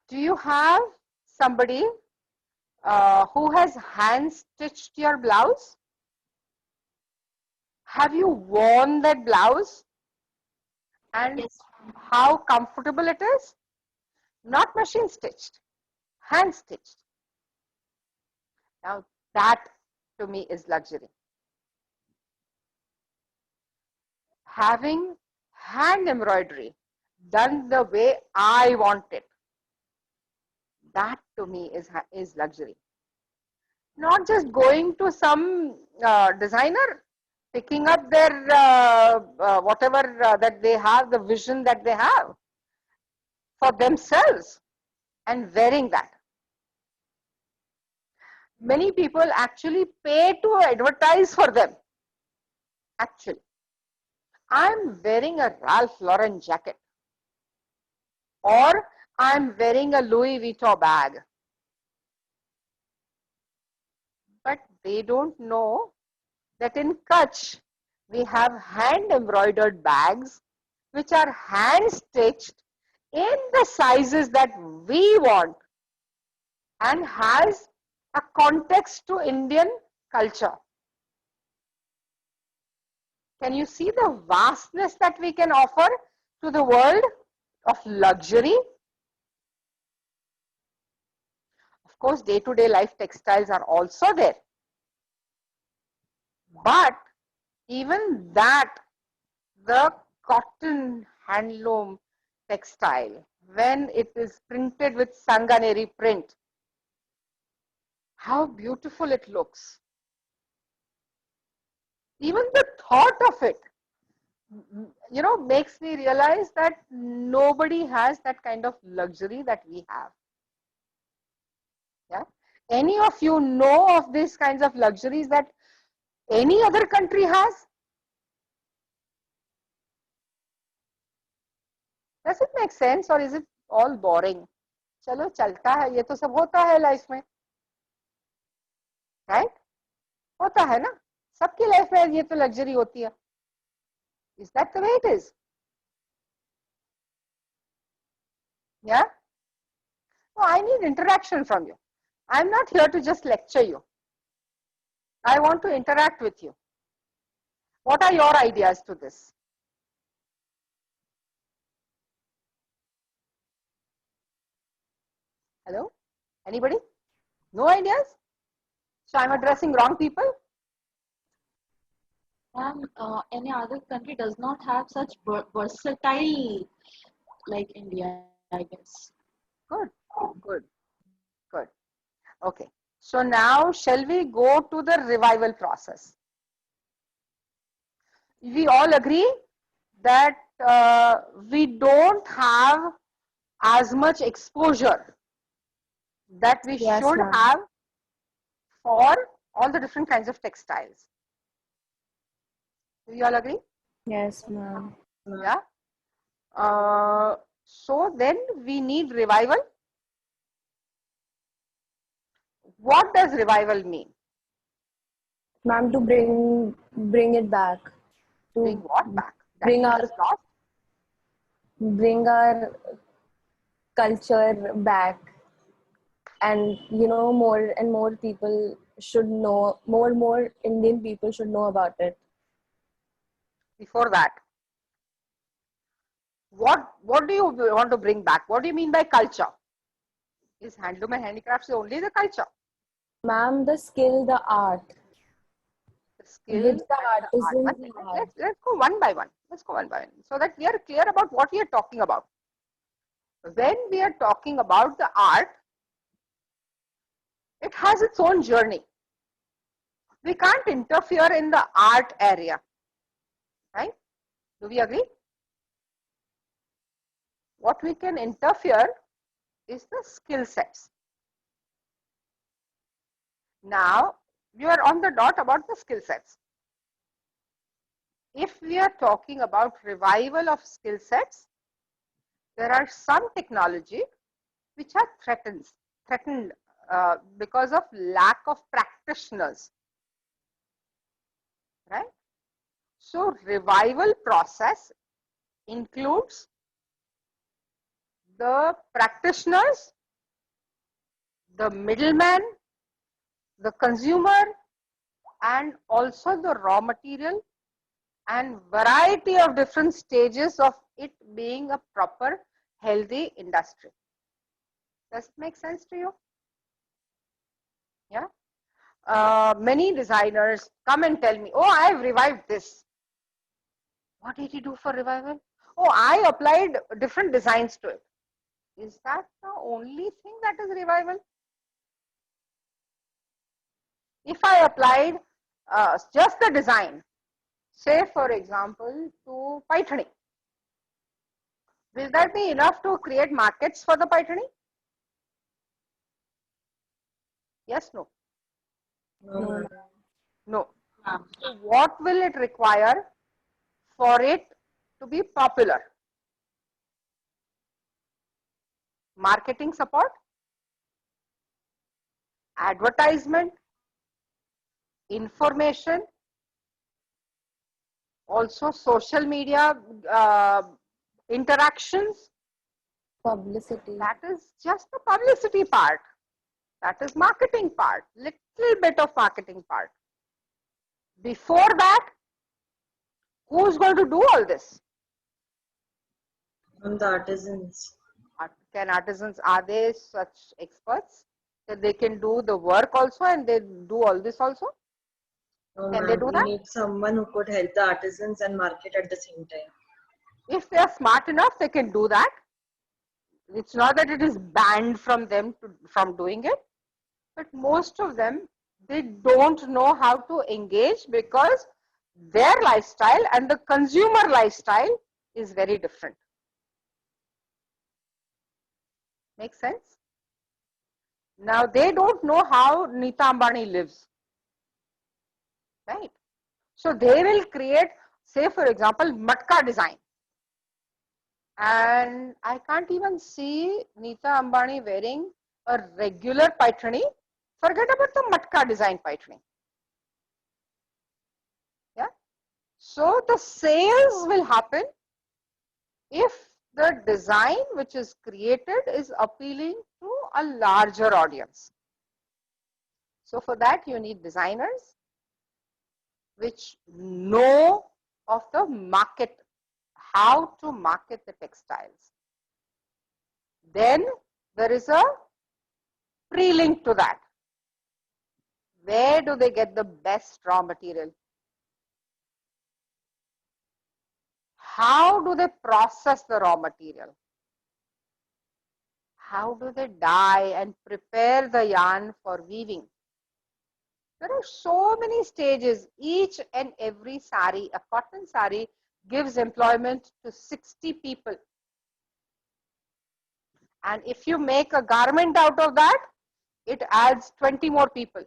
Do you have somebody who has hand stitched your blouse? Have you worn that blouse? And yes, how comfortable it is? Not machine stitched, hand stitched. Now that to me is luxury. Having hand embroidery done the way I want it, that to me is luxury. Not just going to some designer, picking up their whatever that they have, the vision that they have for themselves and wearing that. Many people actually pay to advertise for them. Actually, I'm wearing a Ralph Lauren jacket or I'm wearing a Louis Vuitton bag. But they don't know that in Kutch, we have hand embroidered bags which are hand stitched in the sizes that we want and has a context to Indian culture. Can you see the vastness that we can offer to the world of luxury? Of course, day-to-day life textiles are also there. But even that, the cotton handloom textile, when it is printed with Sanganeri print, how beautiful it looks. Even the thought of it, makes me realize that nobody has that kind of luxury that we have. Yeah. Any of you know of these kinds of luxuries that any other country has? Does it make sense or is it all boring? चलो चलता है, ये तो सब होता है life में, right? होता है ना, सबकी लाइफ में ये तो लग्जरी होती है. Is that the way it is? Yeah? No, I need interaction from you. I'm not here to just lecture you. I want to interact with you. What are your ideas to this? Hello? Anybody? No ideas? So I'm addressing wrong people? Any other country does not have such versatile like India, I guess. Good, good, good. Okay. So now shall we go to the revival process? We all agree that we don't have as much exposure that we should have for all the different kinds of textiles. Do you all agree? Yes, ma'am. Yeah. So then we need revival. What does revival mean? Ma'am, to bring it back. To bring what back? Bring our culture back. And more and more people should know, more Indian people should know about it. Before that, what do you want to bring back? What do you mean by culture? Is handloom and handicrafts only the culture? Ma'am, the skill, the art. The skill, with the artisans. Let's go one by one. Let's go one by one so that we are clear about what we are talking about. When we are talking about the art, it has its own journey. We can't interfere in the art area, right? Do we agree? What we can interfere is the skill sets. Now, you are on the dot about the skill sets. If we are talking about revival of skill sets, there are some technology which are threatened because of lack of practitioners, right? So revival process includes the practitioners, the middleman, the consumer, and also the raw material and variety of different stages of it being a proper healthy industry. Does it make sense to you? Yeah. Many designers come and tell me, oh, I have revived this. What did you do for revival? Oh, I applied different designs to it. Is that the only thing that is revival? If I applied just the design, say for example to Paithani, will that be enough to create markets for the Paithani? Yes, no? No. No. So what will it require for it to be popular? Marketing support, advertisement, information, also social media interactions. Publicity. That is just the publicity part. That is marketing part, little bit of marketing part. Before that, who's going to do all this? The artisans. Can artisans, are they such experts that they can do the work also and they do all this also? No, Can they do that? We need someone who could help the artisans and market at the same time. If they are smart enough, they can do that. It's not that it is banned from them from doing it, but most of them, they don't know how to engage because their lifestyle and the consumer lifestyle is very different. Make sense? Now they don't know how Nita Ambani lives, right? So they will create, say for example, matka design. And I can't even see Nita Ambani wearing a regular paithani. Forget about the matka design paithani. Yeah. So the sales will happen if the design which is created is appealing to a larger audience. So for that you need designers which know of the market, how to market the textiles. Then there is a pre-link to that. Where do they get the best raw material? How do they process the raw material? How do they dye and prepare the yarn for weaving? There are so many stages. Each and every sari, a cotton sari, gives employment to 60 people. And if you make a garment out of that, it adds 20 more people.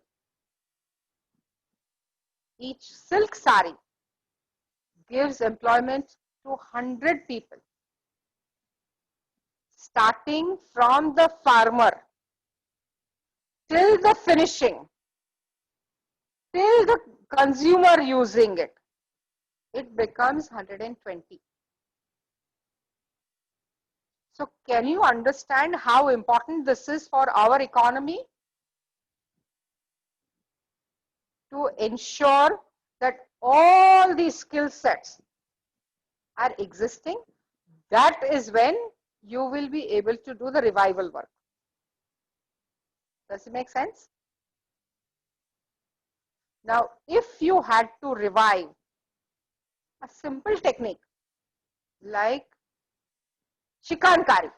Each silk sari gives employment to 100 people. Starting from the farmer till the finishing, till the consumer using it, it becomes 120. So can you understand how important this is for our economy? To ensure that all these skill sets are existing, that is when you will be able to do the revival work. Does it make sense? Now, if you had to revive a simple technique like chikankari,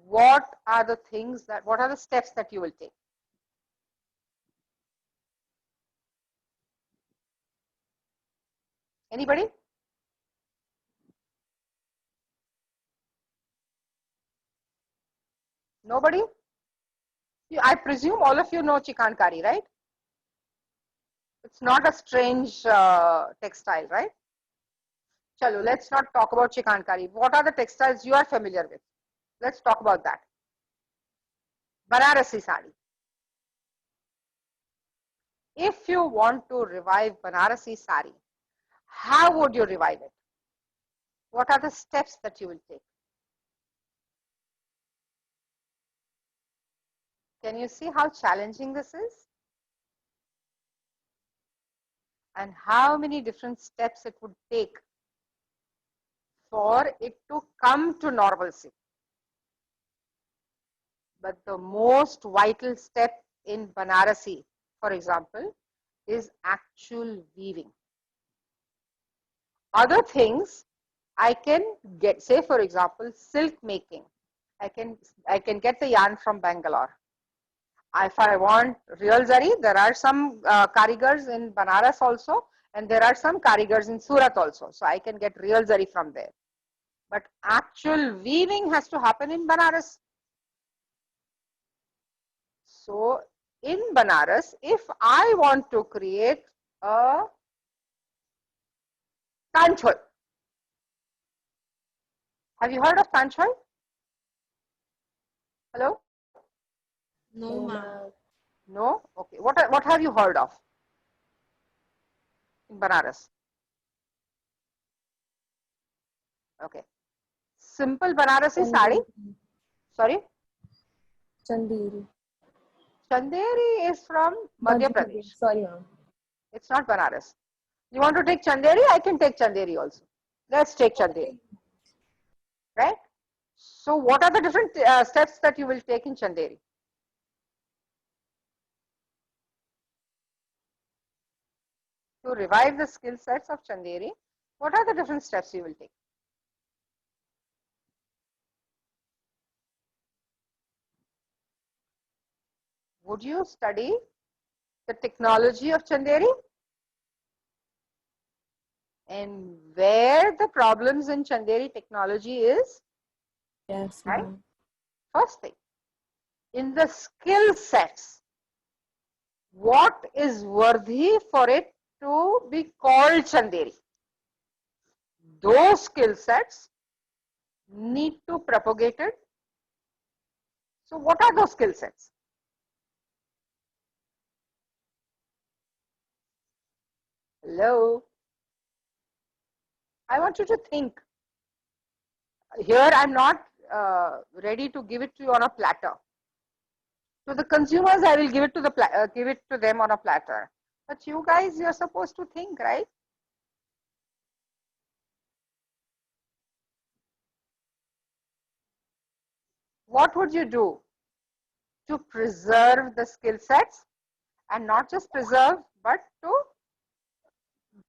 what are the steps that you will take? Anybody? Nobody? I presume all of you know chikankari, right? It's not a strange textile, right? Chalo, let's not talk about chikankari. What are the textiles you are familiar with? Let's talk about that. Banarasi sari. If you want to revive Banarasi sari, how would you revive it? What are the steps that you will take? Can you see how challenging this is? And how many different steps it would take for it to come to normalcy? But the most vital step in Banarasi, for example, is actual weaving. Other things I can get, say for example, silk making. I can get the yarn from Bangalore. If I want real zari, there are some karigars in Banaras also, and there are some karigars in Surat also. So I can get real zari from there. But actual weaving has to happen in Banaras. So in Banaras, if I want to create a Tanchoi. Have you heard of Tanchoi? Hello? No, ma'am. No? Okay. What have you heard of in Banaras? Okay. Simple Banarasi sari. Sorry? Chanderi. Chanderi is from Madhya Pradesh. Sorry, ma'am. It's not Banaras. You want to take Chanderi? I can take Chanderi also. Let's take Chanderi. Right? So what are the different steps that you will take in Chanderi? To revive the skill sets of Chanderi, what are the different steps you will take? Would you study the technology of Chanderi? And where the problems in Chanderi technology is, Yes, right? ma'am. First thing, in the skill sets, what is worthy for it to be called Chanderi? Those skill sets need to propagate it. So what are those skill sets? Hello? I want you to think. Here I'm not ready to give it to you on a platter. To the consumers, I will give it to give it to them on a platter. But you guys, you're supposed to think, right? What would you do to preserve the skill sets, and not just preserve, but to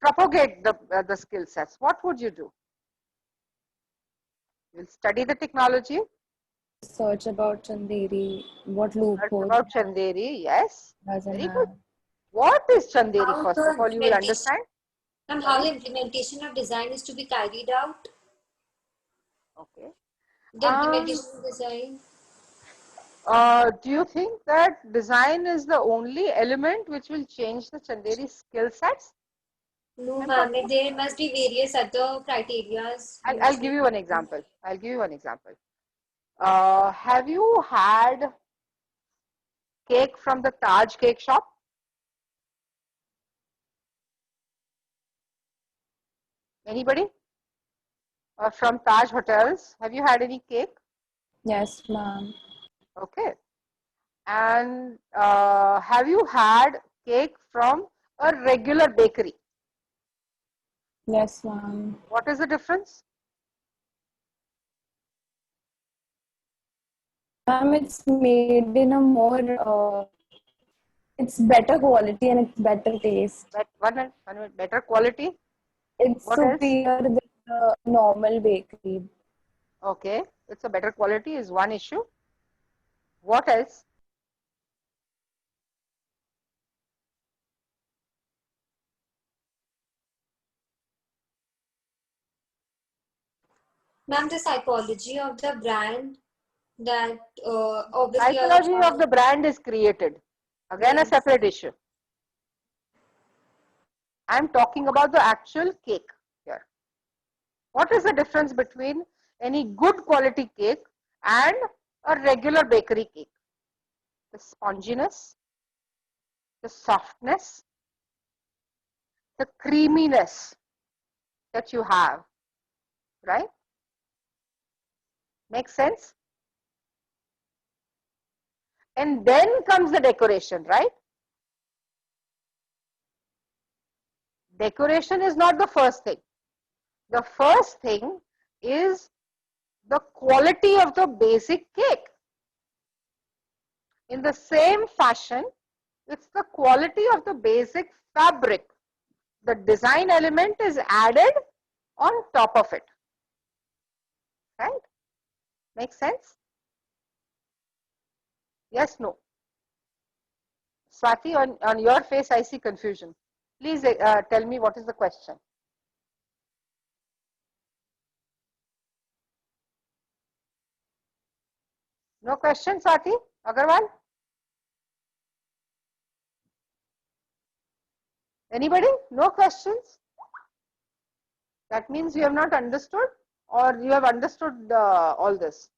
propagate the skill sets? What would you do? You'll study the technology. Search about Chanderi, what loophole About Chanderi, yes. doesn't Very have. good. What is Chanderi? How First the of all, you will implementation, understand. and how the implementation of design is to be carried out. Okay. The implementation of design. Do you think that design is the only element which will change the Chanderi skill sets? No, ma'am. There must be various other criterias. I'll give you an example. I'll give you an example. Have you had cake from the Taj cake shop? Anybody? From Taj hotels, have you had any cake? Yes, ma'am. Okay. And have you had cake from a regular bakery? Yes, ma'am. What is the difference? Ma'am, it's made in a more, it's better quality and it's better taste. One minute, better quality? It's What else? superior than the normal bakery. Okay, it's a better quality is one issue. What else? Ma'am, the psychology of the brand that obviously Psychology of the brand is created. Again, a separate issue. I'm talking about the actual cake here. What is the difference between any good quality cake and a regular bakery cake? The sponginess, the softness, the creaminess that you have, right? Makes sense? And then comes the decoration, right? Decoration is not the first thing. The first thing is the quality of the basic cake. In the same fashion, it's the quality of the basic fabric. The design element is added on top of it. Right? Makes sense? Yes, no? Swati, on your face, I see confusion. Please tell me what is the question. No question, Swati Agarwal? Anybody? No questions? That means you have not understood, or you have understood all this.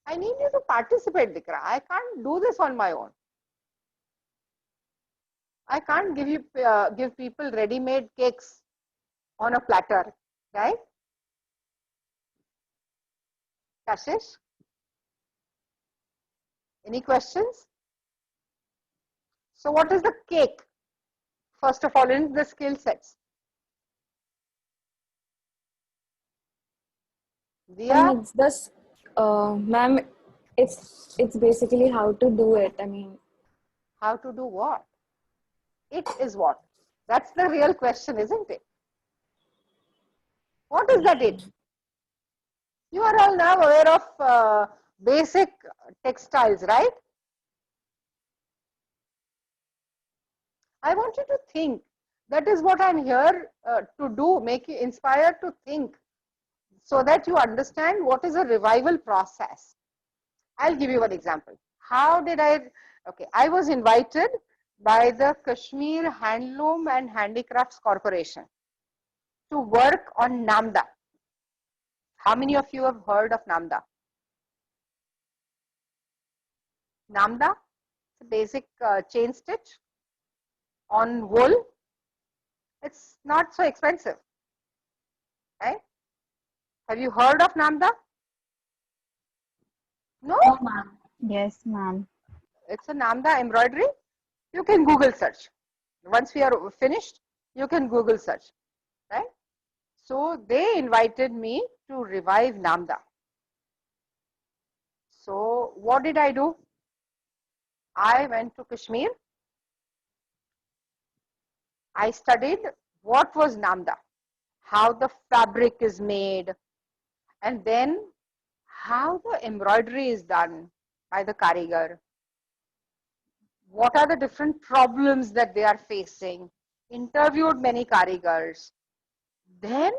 I need you to participate, Dikra. I can't do this on my own. I can't give people ready-made cakes on a platter, right? Kashish? Any questions? So what is the cake? First of all, in the skill sets. It's just, ma'am, it's basically how to do it. I mean, how to do what? It is what? That's the real question, isn't it? What is that it? You are all now aware of basic textiles, right? I want you to think That is what I'm here to do, make you inspired to think so that you understand what is a revival process. I'll give you one example. How did I was invited by the Kashmir Handloom and Handicrafts Corporation to work on Namda. How many of you have heard of Namda? Namda, it's a basic chain stitch on wool. It's not so expensive, right? Have you heard of Namda? No? No, ma'am. Yes, ma'am. It's a Namda embroidery. You can Google search. Once we are finished, you can Google search, right? So they invited me to revive Namda. So what did I do? I went to Kashmir. I studied what was Namda, how the fabric is made, and then how the embroidery is done by the karigar. What are the different problems that they are facing? Interviewed many karigars. Then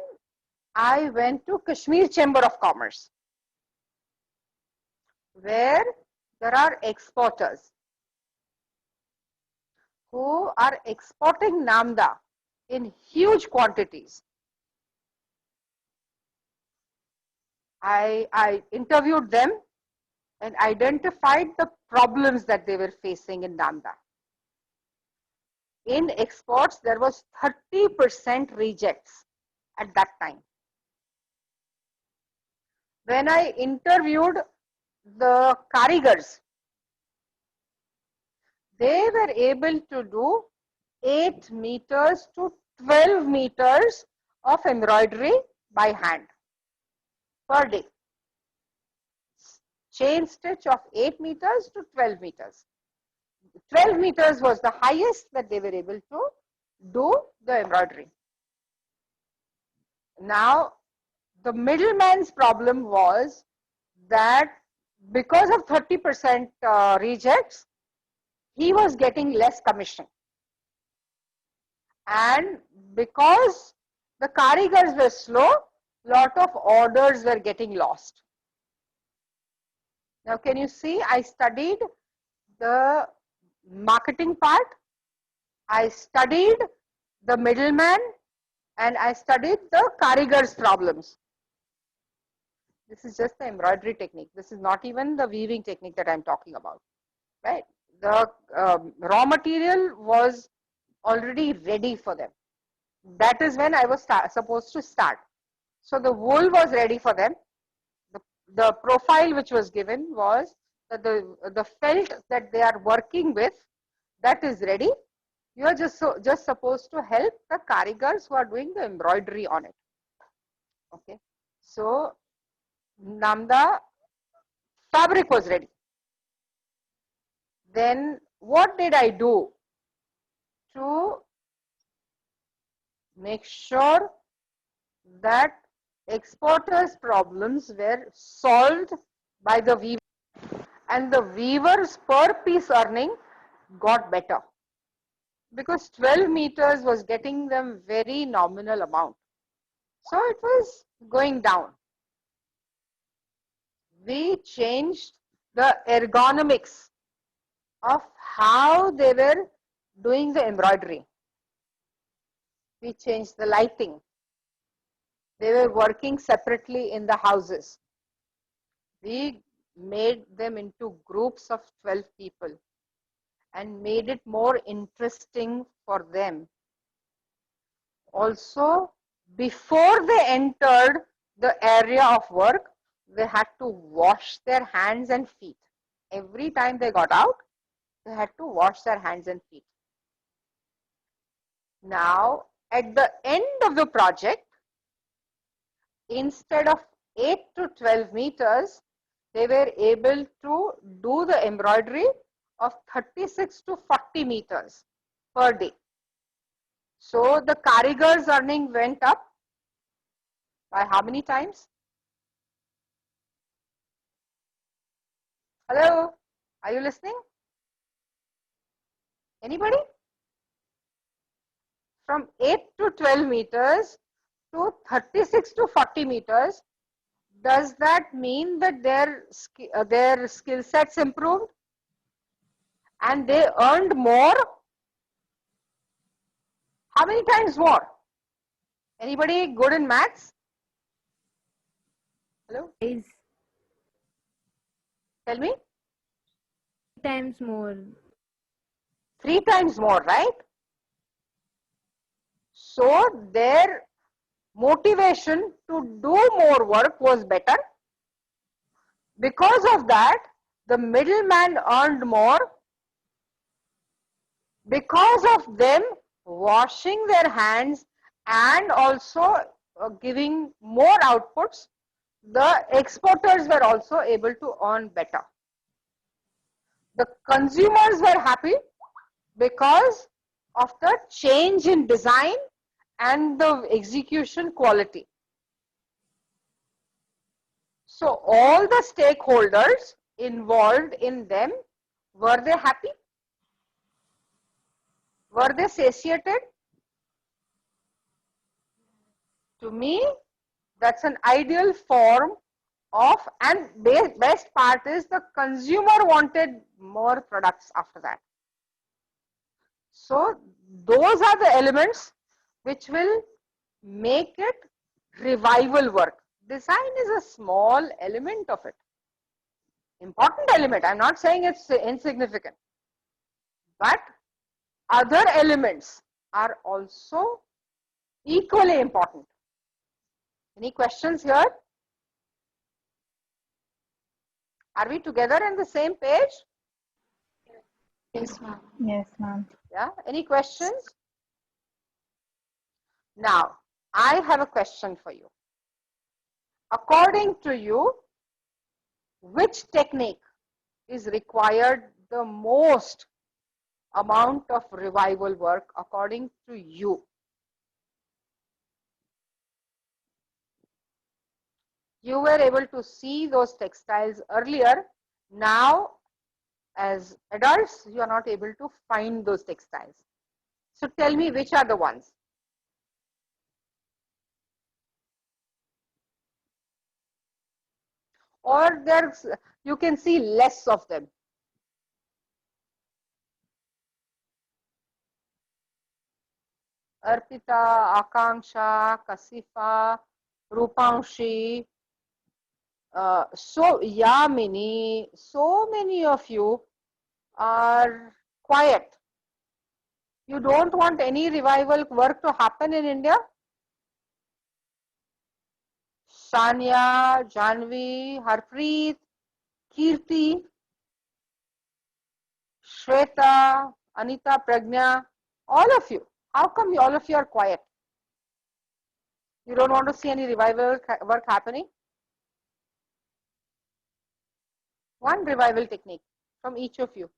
I went to Kashmir Chamber of Commerce, where there are exporters who are exporting Namda in huge quantities. I interviewed them and identified the problems that they were facing in Namda. In exports, there was 30% rejects at that time. When I interviewed the karigars, they were able to do 8 meters to 12 meters of embroidery by hand per day. Chain stitch of 8 meters to 12 meters. 12 meters was the highest that they were able to do the embroidery. Now, the middleman's problem was that because of 30% rejects, he was getting less commission. And because the karigars were slow, lot of orders were getting lost. Now, can you see, I studied the marketing part, I studied the middleman, and I studied the karigar's problems. This is just the embroidery technique. This is not even the weaving technique that I'm talking about, right? The raw material was already ready for them. That is when I was supposed to start. So the wool was ready for them. The profile which was given was that the felt that they are working with, that is ready. You are just supposed to help the karigars who are doing the embroidery on it. Okay. So Namda fabric was ready. Then what did I do to make sure that exporters' problems were solved by the weaver, and the weaver's per piece earning got better, because 12 meters was getting them very nominal amount. So it was going down. We changed the ergonomics of how they were doing the embroidery. We changed the lighting. They were working separately in the houses. We made them into groups of 12 people and made it more interesting for them. Also, before they entered the area of work, they had to wash their hands and feet. Every time they got out, they had to wash their hands and feet. Now, at the end of the project, instead of 8 to 12 meters, they were able to do the embroidery of 36 to 40 meters per day. So the karigar's earning went up by how many times? Hello, are you listening? Anybody? from 8 to 12 meters to 36 to 40 meters, does that mean that their skill sets improved and they earned more? How many times more? Anybody good in maths? Hello? Is Tell me. 3 times more. 3 times more, right? So their motivation to do more work was better. Because of that, the middleman earned more. Because of them washing their hands and also giving more outputs, the exporters were also able to earn better. The consumers were happy because of the change in design and the execution quality. So all the stakeholders involved in them, were they happy? Were they satiated? To me, that's an ideal form of, and best part is the consumer wanted more products after that. So those are the elements which will make it revival work. Design is a small element of it. Important element. I'm not saying it's insignificant. But other elements are also equally important. Any questions here? Are we together on the same page? Yes, ma'am. Yes, ma'am. Yeah. Any questions? Now, I have a question for you. According to you, which technique is required the most amount of revival work according to you? You were able to see those textiles earlier. Now, as adults, you are not able to find those textiles. So tell me, which are the ones? Or there's, you can see less of them. Arpita, Akanksha, Kasifa, Rupanshi, so Yamini, so many of you are quiet. You don't want any revival work to happen in India? Shania, Janvi, Harpreet, Kirti, Shweta, Anita, Pragna, all of you. How come all of you are quiet? You don't want to see any revival work happening? One revival technique from each of you.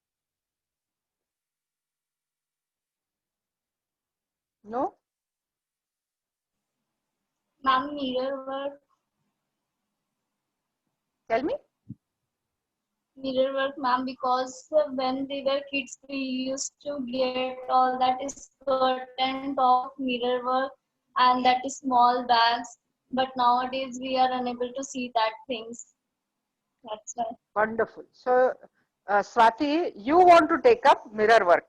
No? Ma'am, mirror work. Tell me. Mirror work, ma'am, because when we were kids, we used to get all that is skirt and top mirror work and that is small bags. But nowadays, we are unable to see that things. That's why. Wonderful. So, Swati, you want to take up mirror work.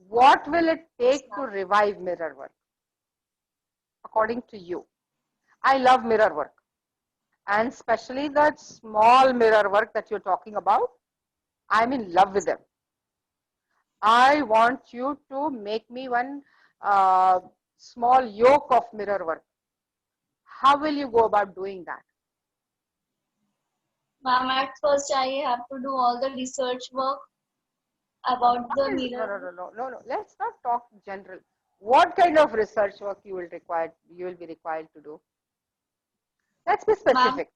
What will it take to revive mirror work? According to you. I love mirror work. And especially that small mirror work that you're talking about. I'm in love with them. I want you to make me one small yoke of mirror work. How will you go about doing that? Ma'am, at first I have to do all the research work about the mirror. No. Let's not talk general. What kind of research work you will be required to do? Let's be specific.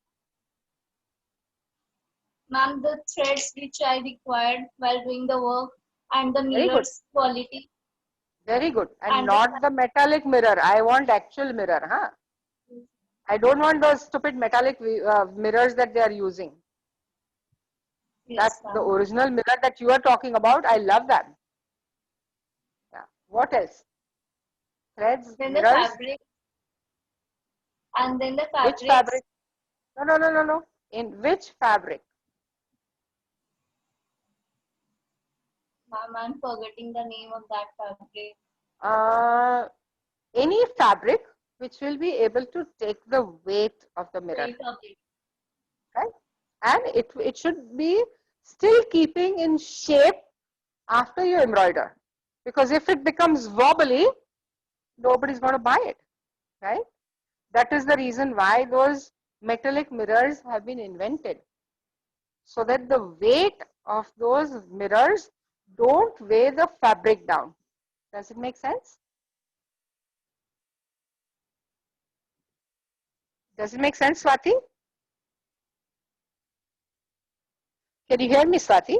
Ma'am, the threads which I required while doing the work and the mirror's quality. Very good. And not the metallic mirror. I want actual mirror. Huh? I don't want those stupid metallic mirrors that they are using. Yes, that's the original mirror that you are talking about. I love that. Yeah. What else? threads, Then the mirrors. fabric. And then the Which fabrics. fabric? No. In which fabric? Ma'am, I'm forgetting the name of that fabric. Any fabric which will be able to take the weight of the mirror. Weight of it. Right? And it should be still keeping in shape after you embroider. Because if it becomes wobbly, nobody's going to buy it. Right? That is the reason why those metallic mirrors have been invented. So that the weight of those mirrors don't weigh the fabric down. Does it make sense? Does it make sense, Swati? Can you hear me, Swati?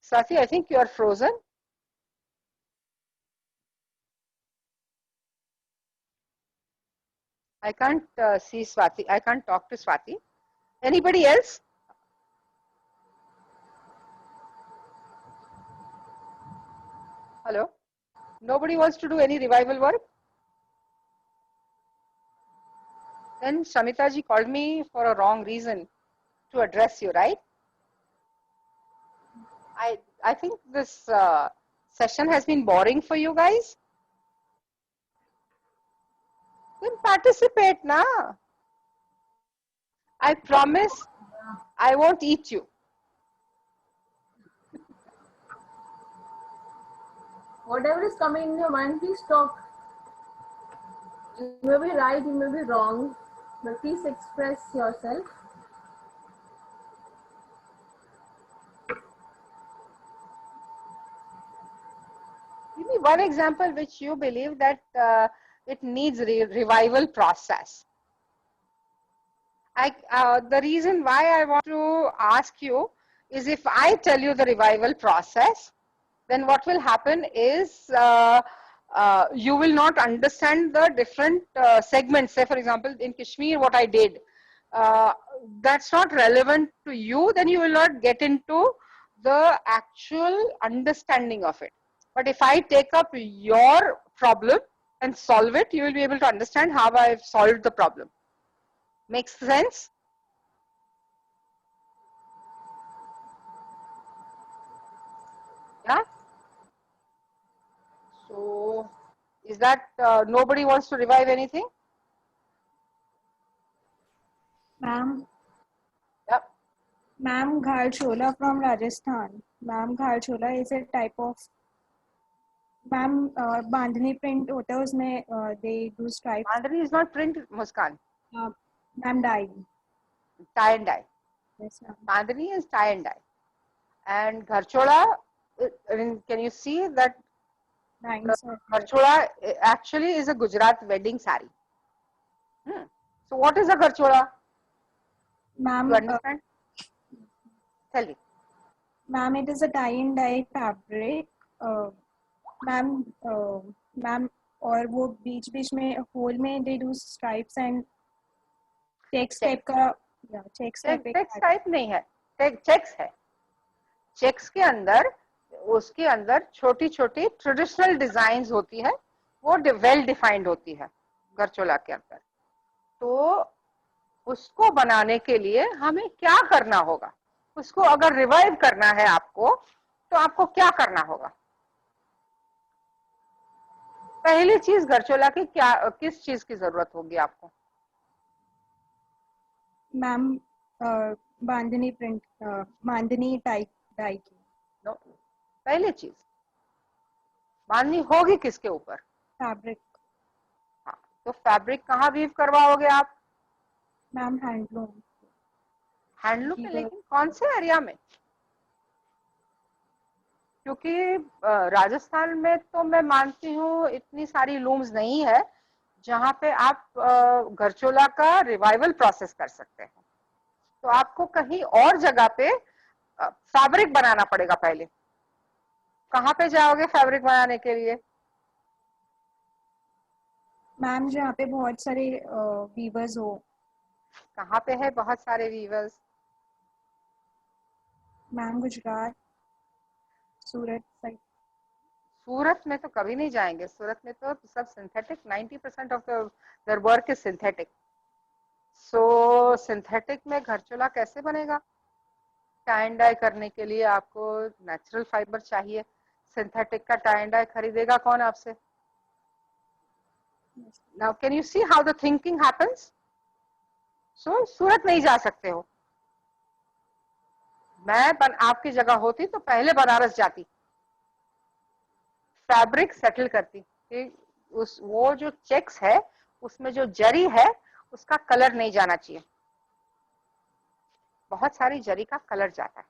Swati, I think you are frozen. I can't see Swati. I can't talk to Swati. Anybody else? Hello? Nobody wants to do any revival work? Then Shamita ji called me for a wrong reason to address you, right? I think this session has been boring for you guys. Then participate, na. I promise I won't eat you. Whatever is coming in your mind, please talk. You may be right, you may be wrong, but please express yourself. Give me one example which you believe that it needs revival process. The reason why I want to ask you is, if I tell you the revival process, then what will happen is you will not understand the different segments. Say, for example, in Kashmir, what I did, that's not relevant to you, then you will not get into the actual understanding of it. But if I take up your problem and solve it, you will be able to understand how I've solved the problem. Makes sense? Yeah? So, is that nobody wants to revive anything? Ma'am. Yep. Ma'am, Ghar Chola from Rajasthan. Ma'am, Ghar Chola is a type of, ma'am, bandhani print hota hai, usme they do stripes. Bandhani is not print, Muskan. Ma'am, dye. Tie and dye. Yes, ma'am. Bandhani is tie and dye. And Gharchola, I mean, can you see that Gharchola actually is a Gujarat wedding sari. So what is a Gharchola? Ma'am, you understand? Tell me. Ma'am, it is a tie and dye fabric. Ma'am, ma'am, और वो बीच बीच में whole में they do stripes and checks type का, yeah, checks type नहीं है, checks है. Checks के अंदर, उसके अंदर छोटी छोटी ट्रेडिशनल डिजाइन्स होती है, वो वेल डिफाइंड होती है गरचोला के अंदर. तो उसको बनाने के लिए हमें क्या करना होगा? उसको अगर रिवाइव करना है आपको, तो आपको क्या करना होगा? पहली चीज गरचोला की क्या, किस चीज की जरूरत होगी आपको? मैम, बांधनी प्रिंट, बांधनी टाइप डाई की. नो, पहली चीज बांधनी होगी किसके ऊपर? फैब्रिक. हाँ, तो फैब्रिक कहाँ वीव करवाओगे आप? Ma'am, handloom. हैंडलूम में, लेकिन कौन से एरिया में? क्योंकि राजस्थान में तो मैं मानती हूँ इतनी सारी लूम्स नहीं है जहाँ पे आप गरचोला का रिवाइवल प्रोसेस कर सकते हैं. तो आपको कहीं और जगह पे फैब्रिक बनाना पड़ेगा पहले. कहाँ पे जाओगे फैब्रिक बनाने के लिए? मैम, जहाँ पे बहुत सारे वीवर्स हो. कहाँ पे है बहुत सारे वीवर्स? मैम, गुजरात. सूरत साइड। सूरत में तो कभी नहीं जाएंगे, सूरत में तो सब synthetic, 90% of their work is synthetic. So synthetic में घर चूल्हा कैसे बनेगा? टाई एंड डाई करने के लिए आपको नेचुरल फाइबर चाहिए। सिंथेटिक का टाई एंड डाई खरीदेगा कौन आपसे? Now can you see how the thinking happens? So Surat नहीं जा सकते हो। मैं आपकी जगह होती तो पहले बनारस जाती, फैब्रिक सेटल करती कि उस वो जो चेक्स है उसमें जो जरी है उसका कलर नहीं जाना चाहिए। बहुत सारी जरी का कलर जाता है।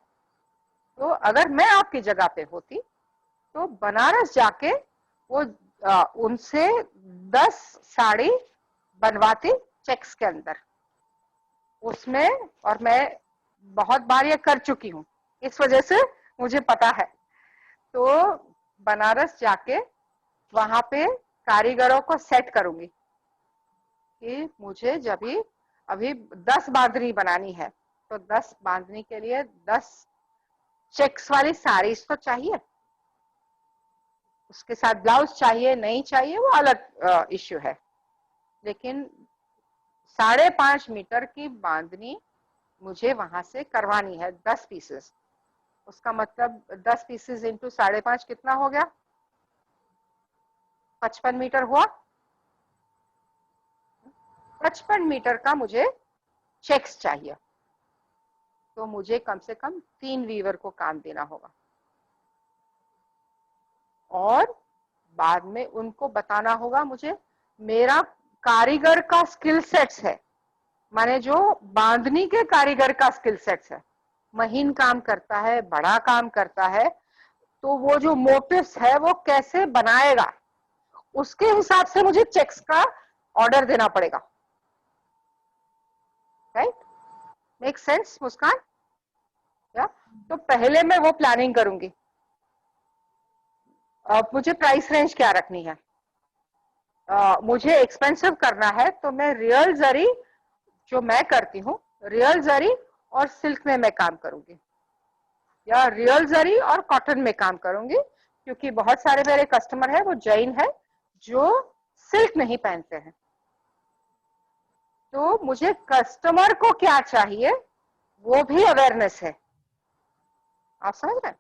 तो अगर मैं आपकी जगह पे होती तो बनारस जाके वो उनसे 10 साड़ी बनवाती चेक्स के अंदर उसमें, और मैं बहुत बार ये कर चुकी हूँ, इस वजह से मुझे पता है। तो बनारस जाके वहां पे कारीगरों को सेट करूंगी कि मुझे जब भी अभी 10 बांधनी बनानी है तो 10 बांधनी के लिए 10 चेक्स वाली साड़ीज तो चाहिए, उसके साथ ब्लाउज चाहिए नहीं चाहिए वो अलग इश्यू है, लेकिन 5.5 मीटर की बांधनी मुझे वहां से करवानी है 10 पीसेस। उसका मतलब 10 पीसेस इंटू 5.5 कितना हो गया? 55 मीटर हुआ। 55 मीटर का मुझे चेक्स चाहिए, तो मुझे कम से कम 3 वीवर को काम देना होगा और बाद में उनको बताना होगा मुझे मेरा कारीगर का स्किल सेट्स है, माने जो बांधनी के कारीगर का स्किल सेट्स है, महीन काम करता है, बड़ा काम करता है, तो वो जो मोटिव्स है वो कैसे बनाएगा उसके हिसाब से मुझे चेक्स का ऑर्डर देना पड़ेगा। राइट? मेक सेंस मुस्कान? या तो पहले मैं वो प्लानिंग करूंगी। अब मुझे प्राइस रेंज क्या रखनी है? मुझे एक्सपेंसिव करना है तो मैं रियल जरी जो मैं करती हूँ, रियल जरी और सिल्क में मैं काम करूंगी, या रियल जरी और कॉटन में काम करूंगी, क्योंकि बहुत सारे मेरे कस्टमर है वो जैन है जो सिल्क नहीं पहनते हैं। तो मुझे कस्टमर को क्या चाहिए वो भी अवेयरनेस है। आप समझ रहे हैं?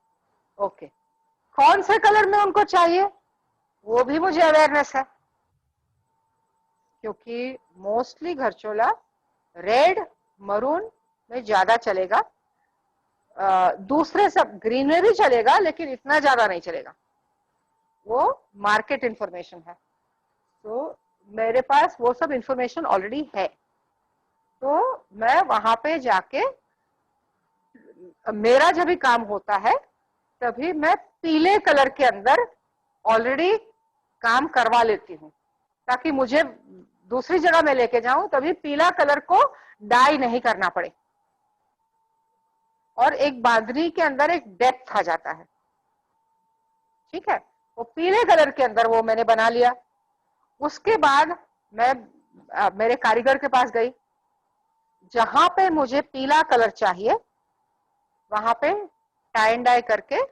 ओके, कौन से कलर में उनको चाहिए वो भी मुझे अवेयरनेस है, क्योंकि मोस्टली घरचोला रेड मरून में ज्यादा चलेगा, दूसरे सब ग्रीन में भी चलेगा लेकिन इतना ज्यादा नहीं चलेगा, वो मार्केट इंफॉर्मेशन है। तो मेरे पास वो सब इंफॉर्मेशन ऑलरेडी है, तो मैं वहां पे जाके मेरा जब भी काम होता है तभी मैं पीले कलर के अंदर ऑलरेडी काम करवा लेती हूँ, ताकि मुझे दूसरी जगह में लेके जाऊं तभी पीला कलर को डाई नहीं करना पड़े और एक बांधनी के अंदर एक डेप्थ आ जाता है। ठीक है, वो पीले कलर के अंदर वो मैंने बना लिया। उसके बाद मैं मेरे कारीगर के पास गई, जहां पे मुझे पीला कलर चाहिए वहां पे टाई एंड डाई करके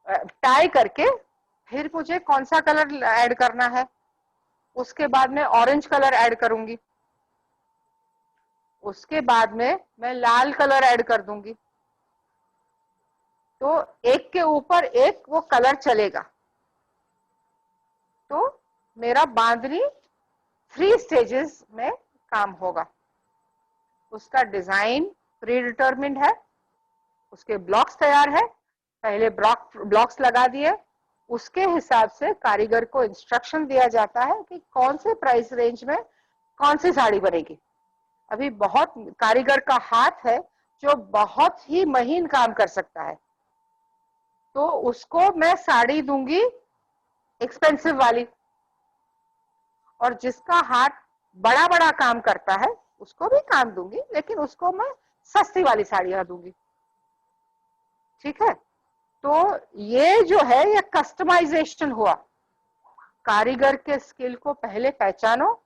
टाई करके फिर मुझे कौन सा कलर ऐड करना है, उसके बाद में ऑरेंज कलर ऐड करूंगी, उसके बाद में मैं लाल कलर ऐड कर दूंगी। तो एक के ऊपर एक वो कलर चलेगा, तो मेरा बांधनी 3 स्टेजेस में काम होगा। उसका डिजाइन प्री डिटर्मिन्ड है, उसके ब्लॉक्स तैयार है, पहले ब्लॉक्स लगा दिए, उसके हिसाब से कारीगर को इंस्ट्रक्शन दिया जाता है कि कौन से प्राइस रेंज में कौन सी साड़ी बनेगी। अभी बहुत कारीगर का हाथ है जो बहुत ही महीन काम कर सकता है, तो उसको मैं साड़ी दूंगी एक्सपेंसिव वाली, और जिसका हाथ बड़ा बड़ा काम करता है उसको भी काम दूंगी, लेकिन उसको मैं सस्ती वाली साड़ियां दूंगी। ठीक है, तो ये जो है ये कस्टमाइजेशन हुआ। कारीगर के स्किल को पहले पहचानो,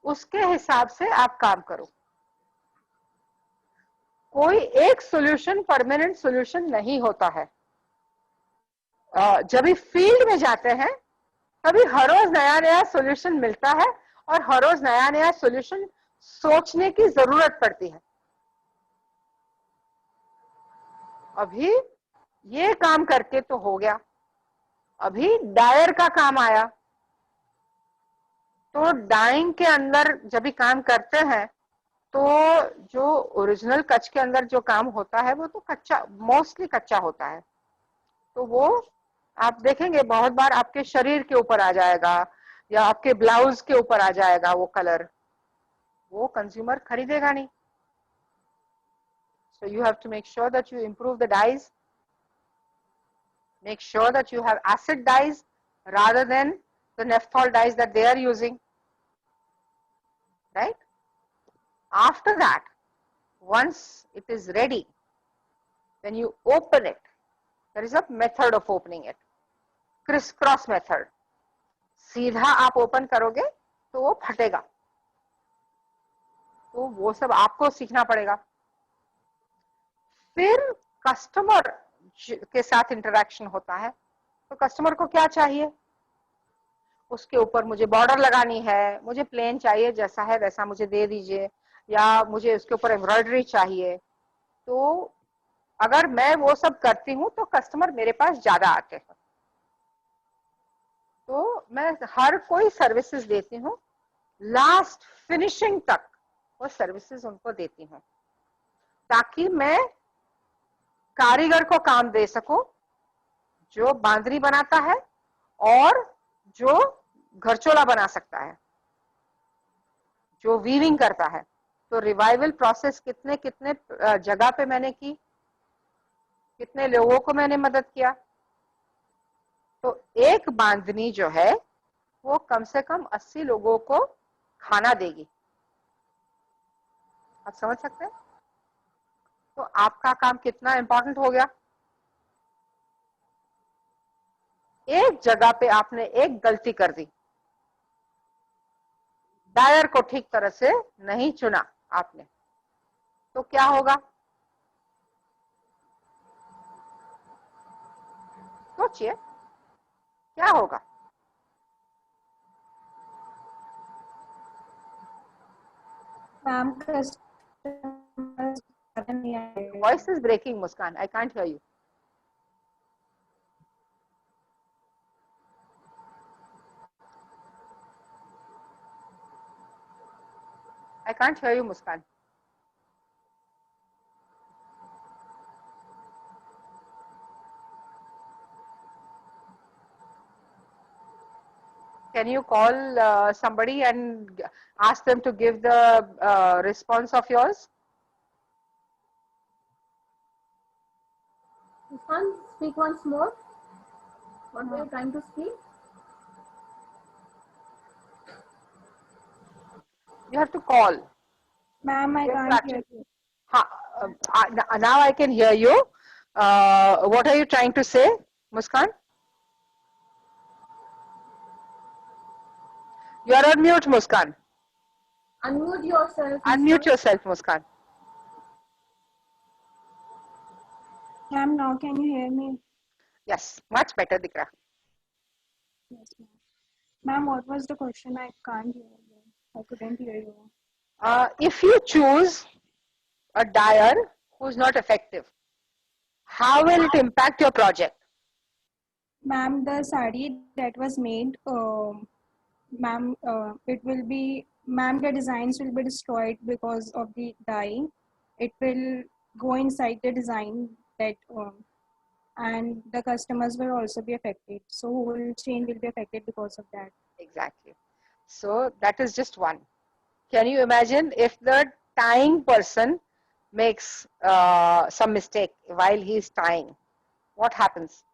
उसके हिसाब से आप काम करो। कोई एक सॉल्यूशन परमानेंट सॉल्यूशन नहीं होता है। जब भी फील्ड में जाते हैं तभी हर रोज नया नया सॉल्यूशन मिलता है और हर रोज नया नया सॉल्यूशन सोचने की जरूरत पड़ती है। अभी ये काम करके तो हो गया, अभी डायर का काम आया। तो डाइंग के अंदर जब भी काम करते हैं तो जो ओरिजिनल कच्छ के अंदर जो काम होता है वो तो कच्चा, मोस्टली कच्चा होता है। तो वो आप देखेंगे बहुत बार आपके शरीर के ऊपर आ जाएगा या आपके ब्लाउज के ऊपर आ जाएगा वो कलर, वो कंज्यूमर खरीदेगा नहीं। So you have to make sure that you improve the dyes, make sure that you have acid dyes rather than the naphthol dyes that they are using, right? After that, once it is ready, when you open it, there is a method of opening it, crisscross method. सीधा आप open करोगे तो वो फटेगा, तो वो सब आपको सीखना पड़ेगा। फिर कस्टमर के साथ इंटरेक्शन होता है, तो कस्टमर को क्या चाहिए, उसके ऊपर मुझे बॉर्डर लगानी है, मुझे प्लेन चाहिए, जैसा है वैसा मुझे दे दीजिए, या मुझे उसके ऊपर एम्ब्रॉयडरी चाहिए। तो अगर मैं वो सब करती हूँ तो कस्टमर मेरे पास ज्यादा आते हैं। तो मैं हर कोई सर्विसेज देती हूँ, लास्ट फिनिशिंग तक वो सर्विसेज उनको देती हूँ, ताकि मैं कारीगर को काम दे सकूं जो बांदरी बनाता है और जो घरचोला बना सकता है, जो वीविंग करता है। तो रिवाइवल प्रोसेस कितने कितने जगह पे मैंने की, कितने लोगों को मैंने मदद किया। तो एक बांधनी जो है वो कम से कम 80 लोगों को खाना देगी। आप समझ सकते हैं? तो आपका काम कितना इंपॉर्टेंट हो गया। एक जगह पे आपने एक गलती कर दी, डायर को ठीक तरह से नहीं चुना आपने, तो क्या होगा? सोचिए क्या होगा। Voice is breaking, Muskan. I can't hear you. I can't hear you, Muskan. Can you call somebody and ask them to give the response of yours? Muskan, speak once more. What were you trying to speak? You have to call. Ma'am, I can't hear you. Now I can hear you. What are you trying to say, Muskan? You are on mute, Muskan. Unmute yourself. Unmute yourself, Muskan. Ma'am, now can you hear me? Yes, much better, Dikra. Yes, ma'am. Ma'am, what was the question? I can't hear you. I couldn't hear you. If you choose a dyer who's not effective, how will it impact your project? Ma'am, the sari that was made, ma'am, it will be, ma'am, the designs will be destroyed because of the dye. It will go inside the design that, and the customers will also be affected. So whole chain will be affected because of that. Exactly. So that is just one. Can you imagine if the tying person makes some mistake while he is tying? What happens?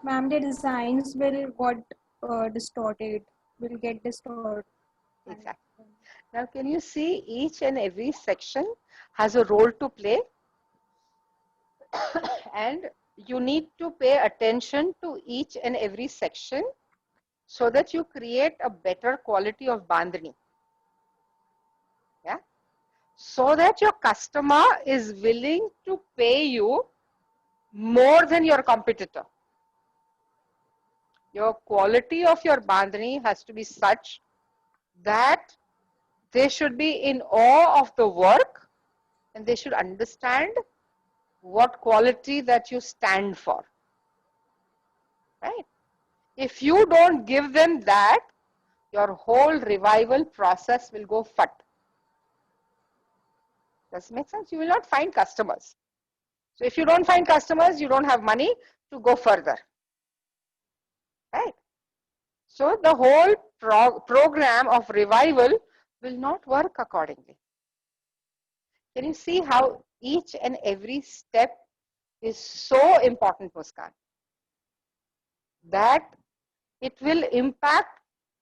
Ma'am, the designs will got distorted, will get distorted. Exactly. Now, can you see each and every section has a role to play? And you need to pay attention to each and every section so that you create a better quality of bandhani. Yeah. So that your customer is willing to pay you more than your competitor. Your quality of your bandhani has to be such that they should be in awe of the work and they should understand what quality that you stand for. Right? If you don't give them that, your whole revival process will go fat. Does it make sense? You will not find customers. So if you don't find customers, you don't have money to go further. Right? So the whole program of revival will not work accordingly. Can you see how each and every step is so important, Muskan, that it will impact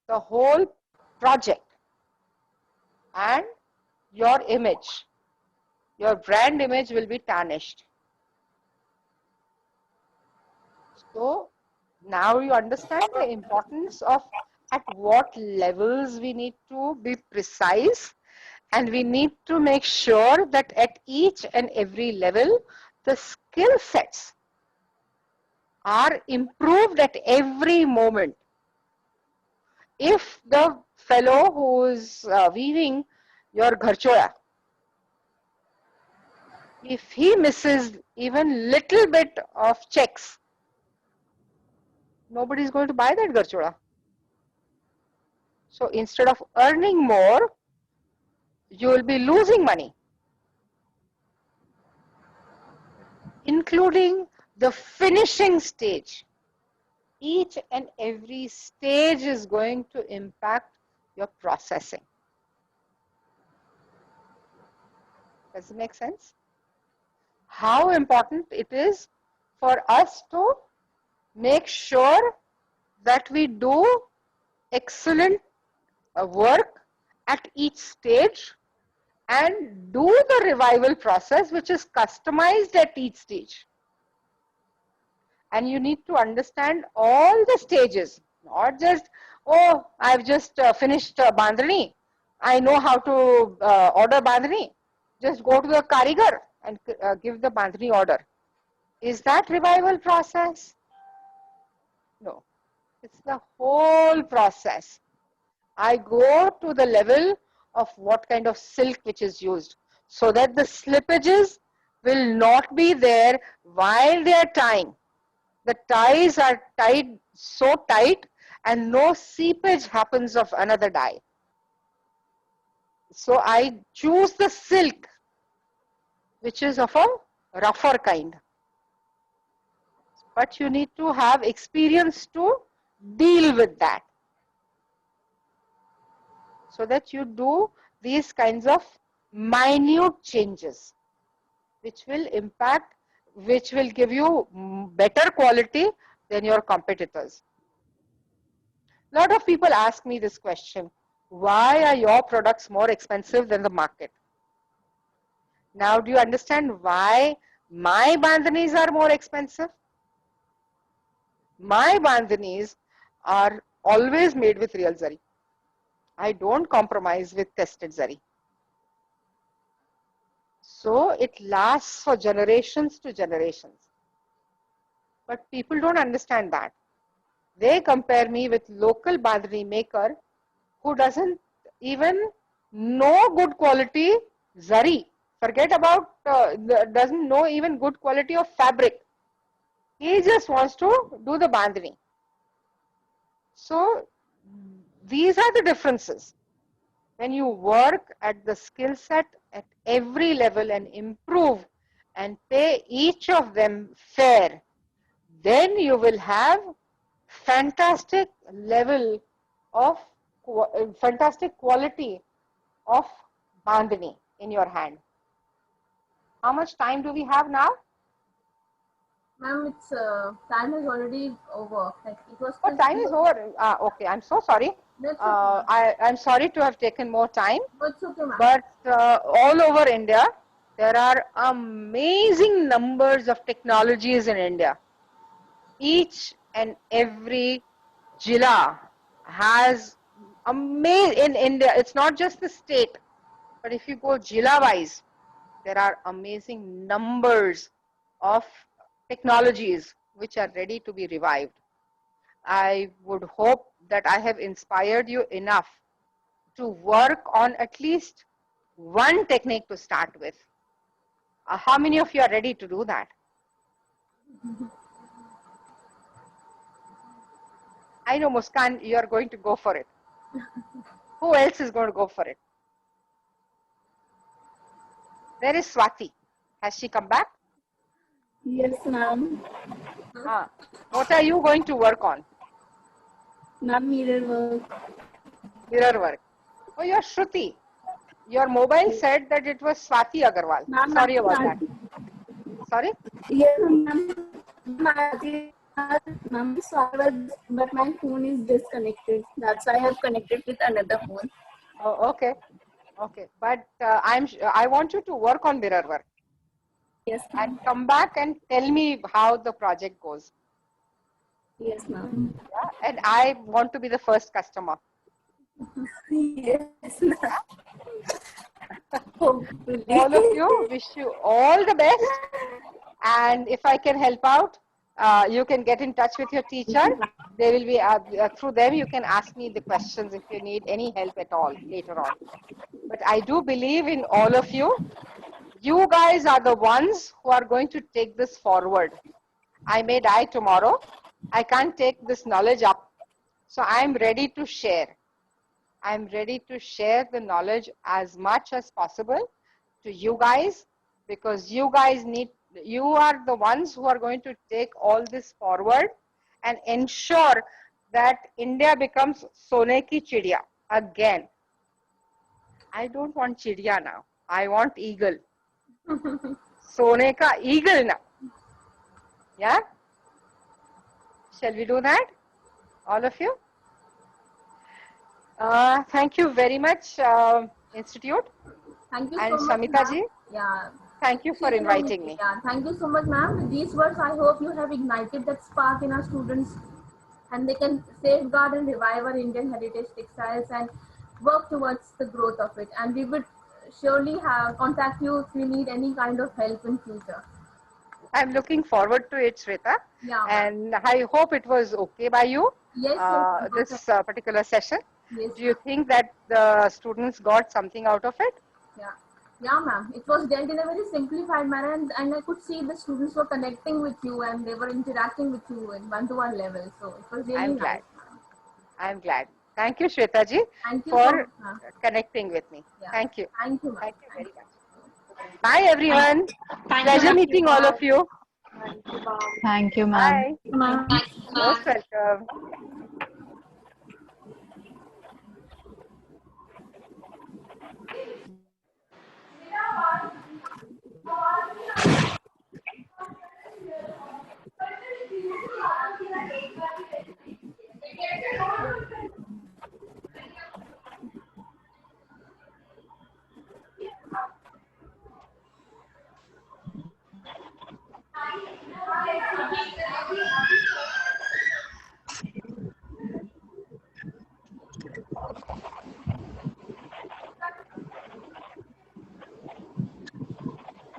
the whole project and your image, your brand image will be tarnished. So now you understand the importance of at what levels we need to be precise, and we need to make sure that at each and every level the skill sets are improved at every moment. If the fellow who is weaving your gharchola, if he misses even little bit of checks, nobody is going to buy that gharchola. So instead of earning more, you will be losing money, including the finishing stage. Each and every stage is going to impact your processing. Does it make sense? How important it is for us to make sure that we do excellent work at each stage and do the revival process, which is customized at each stage. And you need to understand all the stages, not just, oh, I've just finished bandhani. I know how to order bandhani. Just go to the karigar and give the bandhani order. Is that revival process? No, it's the whole process. I go to the level of what kind of silk which is used, so that the slippages will not be there while they are tying. The ties are tied so tight and no seepage happens of another dye. So I choose the silk which is of a rougher kind. But you need to have experience to deal with that, so that you do these kinds of minute changes which will impact, which will give you better quality than your competitors. A lot of people ask me this question: why are your products more expensive than the market? Now do you understand why my bandhanis are more expensive? My bandhanis are always made with real zari. I don't compromise with tested zari. So it lasts for generations to generations. But people don't understand that. They compare me with local bandhani maker who doesn't even know good quality zari. Forget about, doesn't know even good quality of fabric. He just wants to do the bandhani. So these are the differences. When you work at the skill set at every level and improve and pay each of them fair, then you will have fantastic level of, fantastic quality of bandhani in your hand. How much time do we have now? Ma'am, it's time is already over. Like it was. Oh, time is over. Okay, I'm so sorry. That's okay. I'm sorry to have taken more time. It's okay, ma'am. But all over India, there are amazing numbers of technologies in India. Each and every jila has in India. It's not just the state, but if you go jila wise, there are amazing numbers of technologies which are ready to be revived. I would hope that I have inspired you enough to work on at least one technique to start with. How many of you are ready to do that? I know, Muskan, you are going to go for it. Who else is going to go for it? Where is Swati? Has she come back? Yes, ma'am. What are you going to work on? Ma'am, mirror work. Mirror work. Oh, you're Shruti. Your mobile said that it was Swati Agarwal. Sorry about that. Sorry? Yes, ma'am. Ma'am, but my phone is disconnected. That's why I have connected with another phone. Oh, okay. Okay. But I want you to work on mirror work. Yes, and come back and tell me how the project goes. Yes, ma'am. Yeah? And I want to be the first customer. Yes, ma'am. Hopefully. All of you, wish you all the best. And if I can help out, you can get in touch with your teacher. They will be through them. You can ask me the questions if you need any help at all later on. But I do believe in all of you. You guys are the ones who are going to take this forward. I may die tomorrow. I can't take this knowledge up. So I'm ready to share. I'm ready to share the knowledge as much as possible to you guys, because you guys you are the ones who are going to take all this forward and ensure that India becomes Sone ki Chidiya again. I don't want Chidiya now. I want eagle. Sone ka eagle now. Yeah? Shall we do that? All of you? Thank you very much, Institute. Thank you and so much, Shamita ji. Yeah. Thank you for inviting me. Yeah, thank you so much, ma'am. With these words, I hope you have ignited that spark in our students and they can safeguard and revive our Indian heritage textiles and work towards the growth of it. And we would surely contact you if you need any kind of help in future. I'm looking forward to it, Shweta. Yeah. And I hope it was okay by you, yes, this particular session. Yes, do you think that the students got something out of it? Yeah. Yeah, ma'am. It was dealt in a very simplified manner, and I could see the students were connecting with you and they were interacting with you in one-to-one level. So it was really I'm nice. glad. I'm glad. Thank you, Shweta ji, Thank you for so connecting with me. Yeah. Thank you. Thank you, ma'am. Thank you very much. Bye, everyone. Pleasure meeting all of you. Thank you, ma'am. Bye. Most welcome.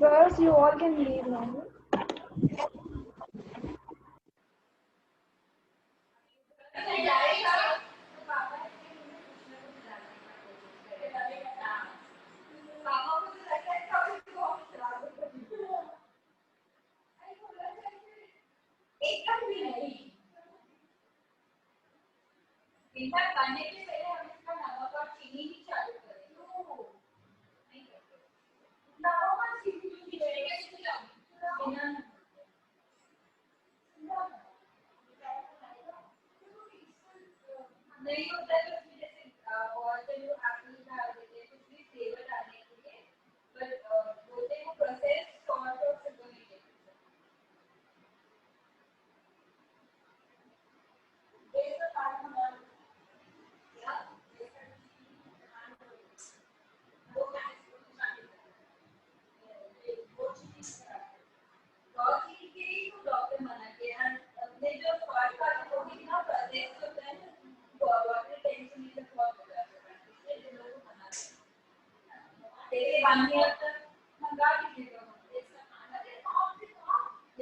Girls, you all can leave now.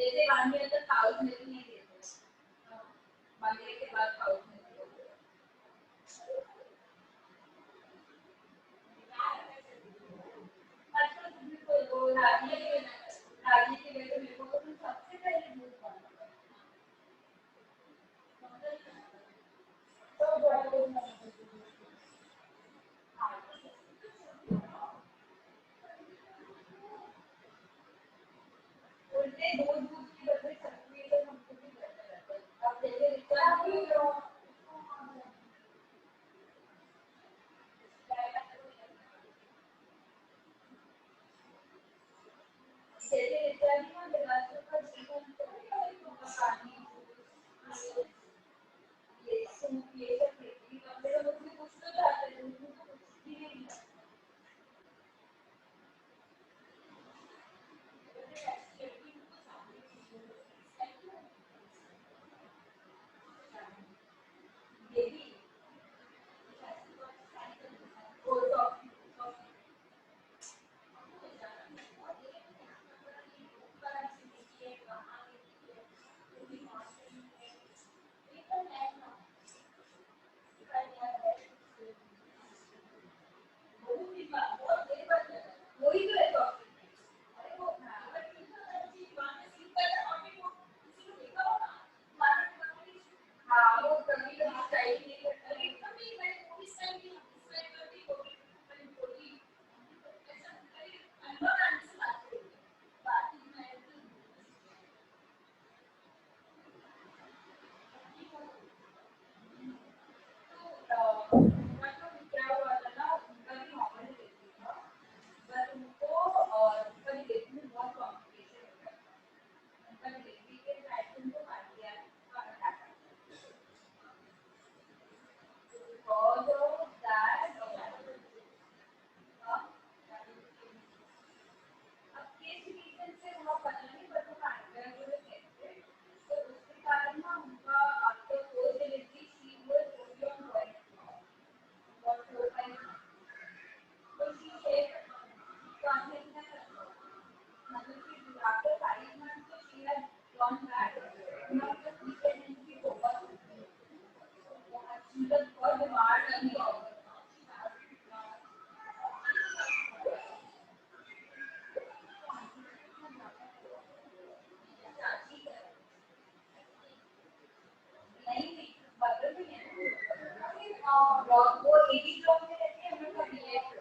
जैसे 1 year तक cows milk नहीं देते, 1 year के बाद cows milk देते। रागी के लिए तो मेरे को सबसे पहले दूध बनता है। उल्टे दूध की बदले चटनी तो हमको भी बेहतर रहता है। अब जैसे वो 80 में रहती है, हम लोग का